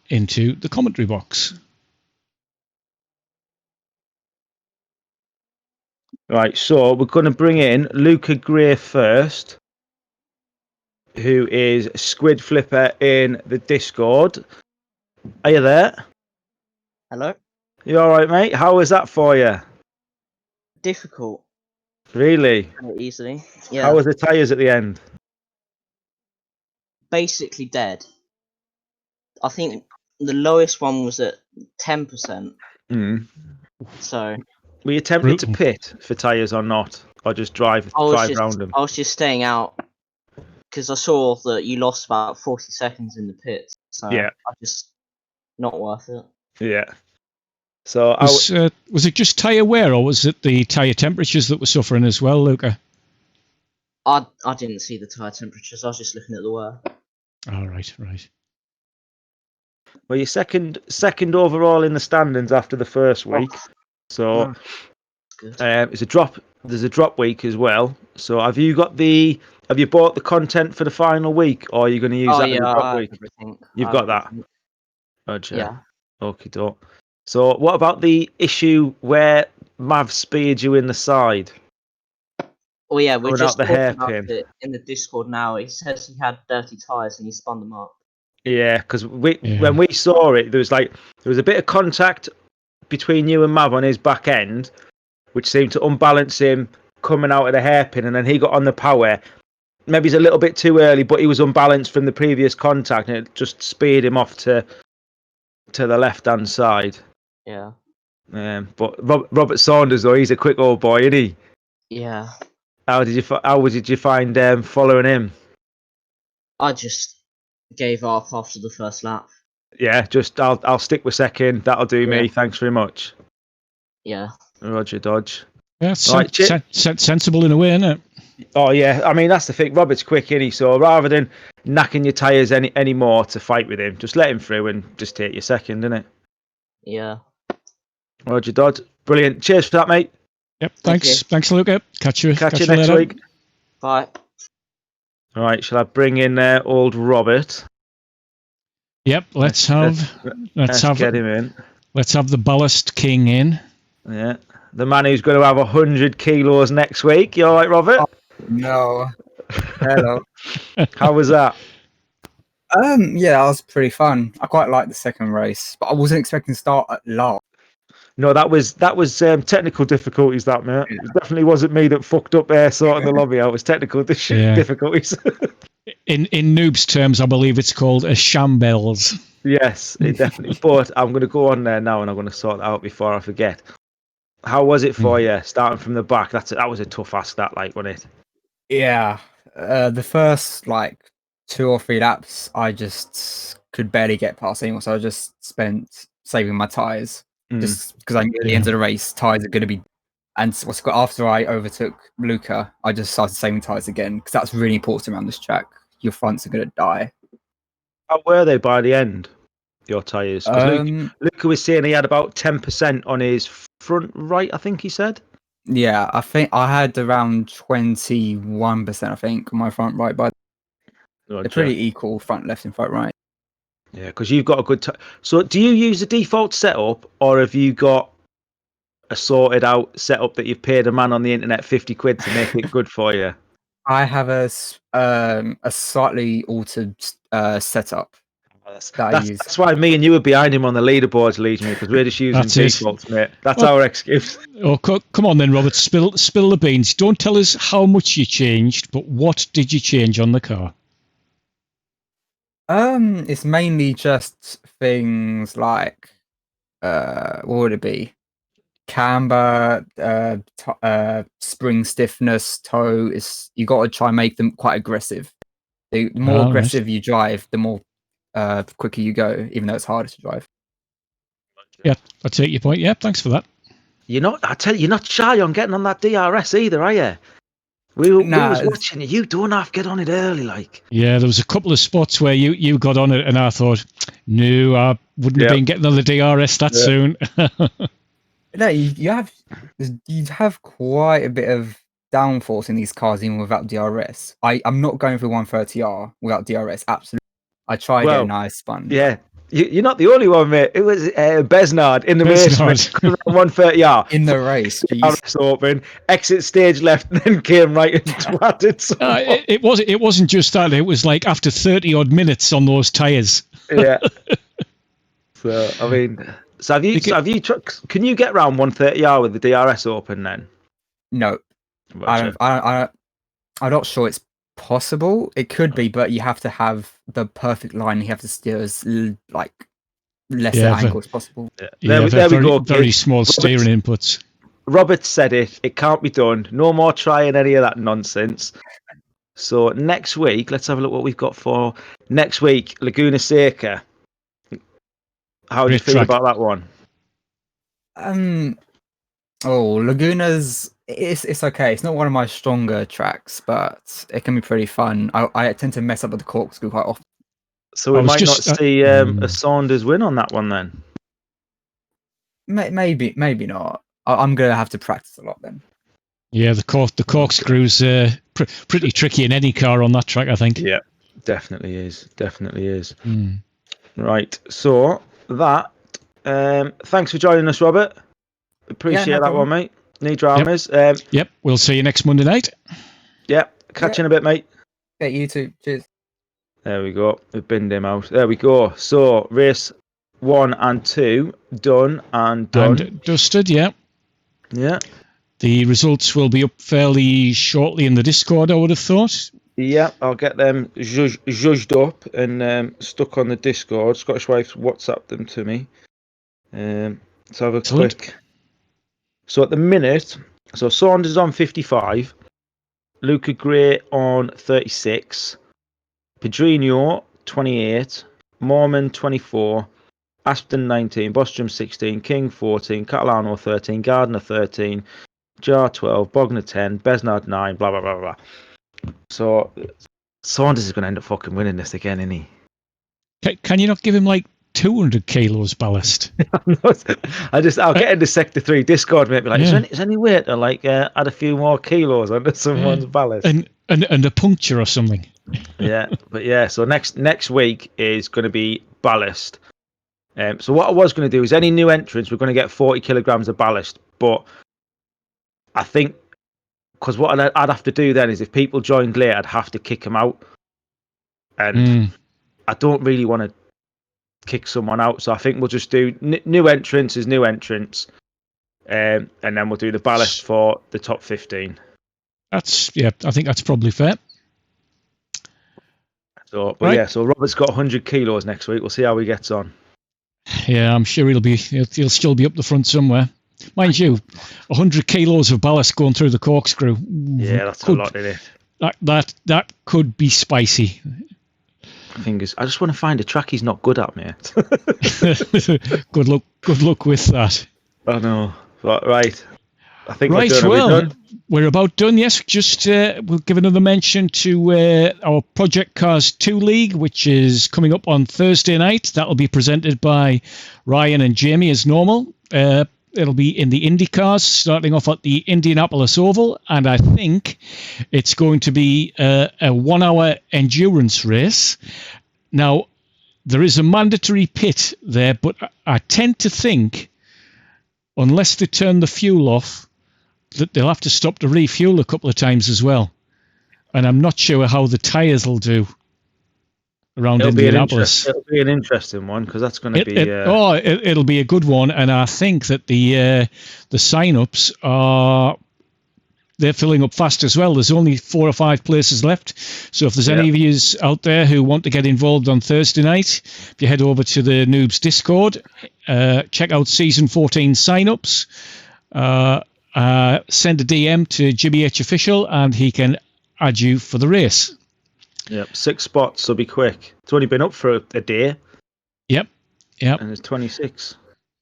into the commentary box. Right, so we're going to bring in Luca Gray first, who is Squid Flipper in the Discord. Are you there? Hello? You all right, mate? How was that for you? Difficult. Really? Easily. Yeah. How was the tyres at the end? Basically dead. I think the lowest one was at 10%. Mm. So. Were you tempted to pit for tyres or not? Or just drive around them? I was just staying out because I saw that you lost about 40 seconds in the pits. So yeah. I just not worth it. Yeah. So was it just tyre wear or was it the tyre temperatures that were suffering as well, Luca? I didn't see the tyre temperatures. I was just looking at the wear. Oh, right. Well, you're second overall in the standings after the first week. So it's a drop. There's a drop week as well. So have you bought the content for the final week, or are you going to use that in the drop week? Everything. You've got that. Roger. Yeah. Okay, doke. So what about the issue where Mav speared you in the side? Oh yeah, we're just the talking about it in the Discord now. He says he had dirty tyres and he spun them up. Yeah, because when we saw it, there was a bit of contact between you and Mav on his back end, which seemed to unbalance him coming out of the hairpin, and then he got on the power. Maybe he's a little bit too early, but he was unbalanced from the previous contact, and it just speared him off to the left-hand side. Yeah. But Robert Saunders, though, he's a quick old boy, isn't he? Yeah. How did you find following him? I just gave up after the first lap. Yeah, just I'll stick with second. That'll do me. Thanks very much. Yeah. Roger, Dodge. Yeah, sensible in a way, isn't it? Oh yeah, I mean that's the thing. Robert's quick, isn't he? So rather than knacking your tyres any more to fight with him, just let him through and just take your second, innit? Yeah. Roger, Dodge. Brilliant. Cheers for that, mate. Yep. Thanks, Luca. Catch you next later. week. Bye. All right. Shall I bring in old Robert? Yep. Let's get him in. Let's have the ballast king in. Yeah. The man who's going to have 100 kilos next week. You all right, Robert? No. Hello. How was that? Yeah, that was pretty fun. I quite liked the second race, but I wasn't expecting to start at last. No, that was technical difficulties. That mate, it definitely wasn't me that fucked up sorting the lobby out. It was technical difficulties. In noobs terms, I believe it's called a shambles. Yes, it definitely. But I'm going to go on there now, and I'm going to sort that out before I forget. How was it for you starting from the back? That was a tough ask. That wasn't it? Yeah. The first like 2 or 3 laps, I just could barely get past anyone, so I just spent saving my tires. Just because I knew at the end of the race, tires are going to be. And after I overtook Luca, I just started saving tires again because that's really important around this track. Your fronts are going to die. How were they by the end? Your tyres? Because Luca was saying he had about 10% on his front right. I think he said. Yeah, I think I had around 21%. I think on my front right, but they're pretty equal front left and front right. Yeah, because you've got a good. So, do you use the default setup, or have you got a sorted out setup that you've paid a man on the internet 50 quid to make it good for you? I have a slightly altered setup. That's why me and you were behind him on the leaderboards, Legion, because we're just using defaults, mate. That's our excuse. Oh, come on then, Robert. Spill the beans. Don't tell us how much you changed, but what did you change on the car? It's mainly just things like what would it be? Camber, spring stiffness, toe. You got to try and make them quite aggressive. The more aggressive you drive, the more quicker you go, even though it's harder to drive. Yeah, I take your point. Yeah, thanks for that. I tell you, you're not shy on getting on that DRS either, are you? We was watching you. You don't have to get on it early, like. Yeah, there was a couple of spots where you got on it, and I thought, no, I wouldn't have been getting on the DRS that soon. No, you have quite a bit of downforce in these cars even without DRS. I'm not going for 130R without DRS. Absolutely, I tried it and I spun. Yeah, you're not the only one, mate. It was Besnard in the race, 130R in the race. DRS open, exit stage left, and then came right and twatted someone. It wasn't just that. It was like after 30 odd minutes on those tyres. Yeah. So I mean. So have you? Can you get around 130R with the DRS open then? No, I'm not sure it's possible. It could be, but you have to have the perfect line. You have to steer as like less angle as possible. Yeah, there we go. Very small steering inputs. Robert said it. It can't be done. No more trying any of that nonsense. So next week, let's have a look what we've got for next week. Laguna Seca. How do you feel about that one? Laguna's it's okay. It's not one of my stronger tracks, but it can be pretty fun. I tend to mess up with the corkscrew quite often. So we might not see a Saunders win on that one then. Maybe not. I'm gonna have to practice a lot then. Yeah, the corkscrew's pretty tricky in any car on that track, I think. Yeah, definitely is. Right, so that. Thanks for joining us, Robert. Appreciate that one, mate. Need dramas. Yep, we'll see you next Monday night. Yep, catch you in a bit, mate. Yeah, you too. Cheers. There we go. We've binned him out. There we go. So race 1 and 2 done and dusted. Yeah. The results will be up fairly shortly in the Discord, I would have thought. Yeah, I'll get them judged up and stuck on the Discord. Scottish Wife's WhatsApped them to me. Let's have a quick. So at the minute, Saunders is on 55, Luca Gray on 36, Pedrinho 28, Mormon 24, Aston 19, Bostrom 16, King 14, Catalano 13, Gardner 13, Jar 12, Bogner 10, Besnard 9, blah blah blah blah. So Saunders is going to end up fucking winning this again, isn't he? Can you not give him like 200 kilos ballast? I'll get into Sector 3 Discord, maybe like, is there any way to like add a few more kilos under someone's ballast? And a puncture or something. So next week is going to be ballast. So what I was going to do is any new entrants, we're going to get 40 kilograms of ballast But I think because what I'd have to do then is if people joined late, I'd have to kick them out, and I don't really want to kick someone out. So I think we'll just do new entrants as new entrants, and then we'll do the ballast for the top 15. I think that's probably fair. So, so Robert's got 100 kilos next week. We'll see how he gets on. Yeah, I'm sure he'll still be up the front somewhere. Mind you, 100 kilos of ballast going through the corkscrew. Yeah, that's a lot, isn't it? That could be spicy. Fingers. I just want to find a track he's not good at, mate. Good luck with that. I know. Right. I think right. We're about done. Yes, just we'll give another mention to our Project Cars 2 League, which is coming up on Thursday night. That'll be presented by Ryan and Jamie as normal. It'll be in the Indy cars, starting off at the Indianapolis Oval, and I think it's going to be a 1-hour endurance race. Now, there is a mandatory pit there, but I tend to think, unless they turn the fuel off, that they'll have to stop to refuel a couple of times as well. And I'm not sure how the tyres will do around Indianapolis. It'll be an interesting one because that's going to be. It'll be a good one, and I think that the sign-ups they're filling up fast as well. There's only 4 or 5 places left, so if there's any of you out there who want to get involved on Thursday night, if you head over to the Noobs Discord, check out Season 14 sign-ups. Send a DM to Jimmy H Official, and he can add you for the race. Yep, 6 spots, so be quick. It's only been up for a day. Yep. And there's 26.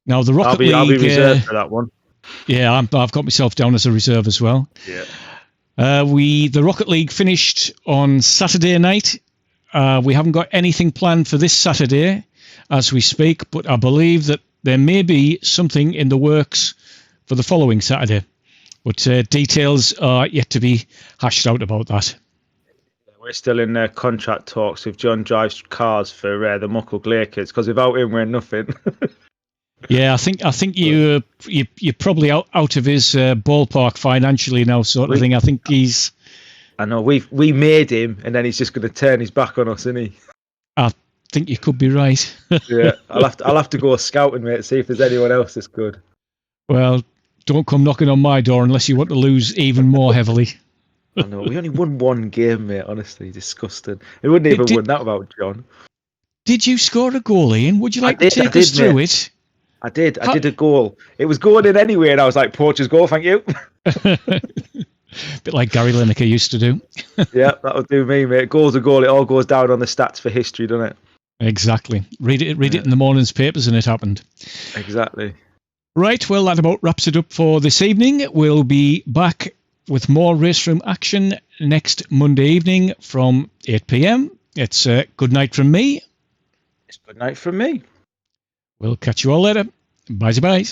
Now the Rocket League. I'll be reserved for that one. Yeah, I've got myself down as a reserve as well. Yeah. The Rocket League finished on Saturday night. We haven't got anything planned for this Saturday as we speak, but I believe that there may be something in the works for the following Saturday. But details are yet to be hashed out about that. We're still in contract talks with John Drives Cars for the Muckle Glare kids, because without him we're nothing. Yeah, I think you're probably out of his ballpark financially now, sort of thing. I think he's. I know we made him, and then he's just going to turn his back on us, isn't he? I think you could be right. Yeah, I'll have to go scouting, mate, see if there's anyone else that's good. Well, don't come knocking on my door unless you want to lose even more heavily. I know, we only won 1 game, mate, honestly, disgusting. We wouldn't even win that without John. Did you score a goal, Ian? Would you like to take us through it? I did a goal. It was going in anyway, and I was like, Portugal's goal, thank you. Bit like Gary Lineker used to do. Yeah, that'll do me, mate. Goal's a goal, it all goes down on the stats for history, doesn't it? Exactly. Read it in the morning's papers and it happened. Exactly. Right, well, that about wraps it up for this evening. We'll be back with more RaceRoom action next Monday evening from 8 p.m. It's good night from me. It's good night from me. We'll catch you all later. Bye-bye.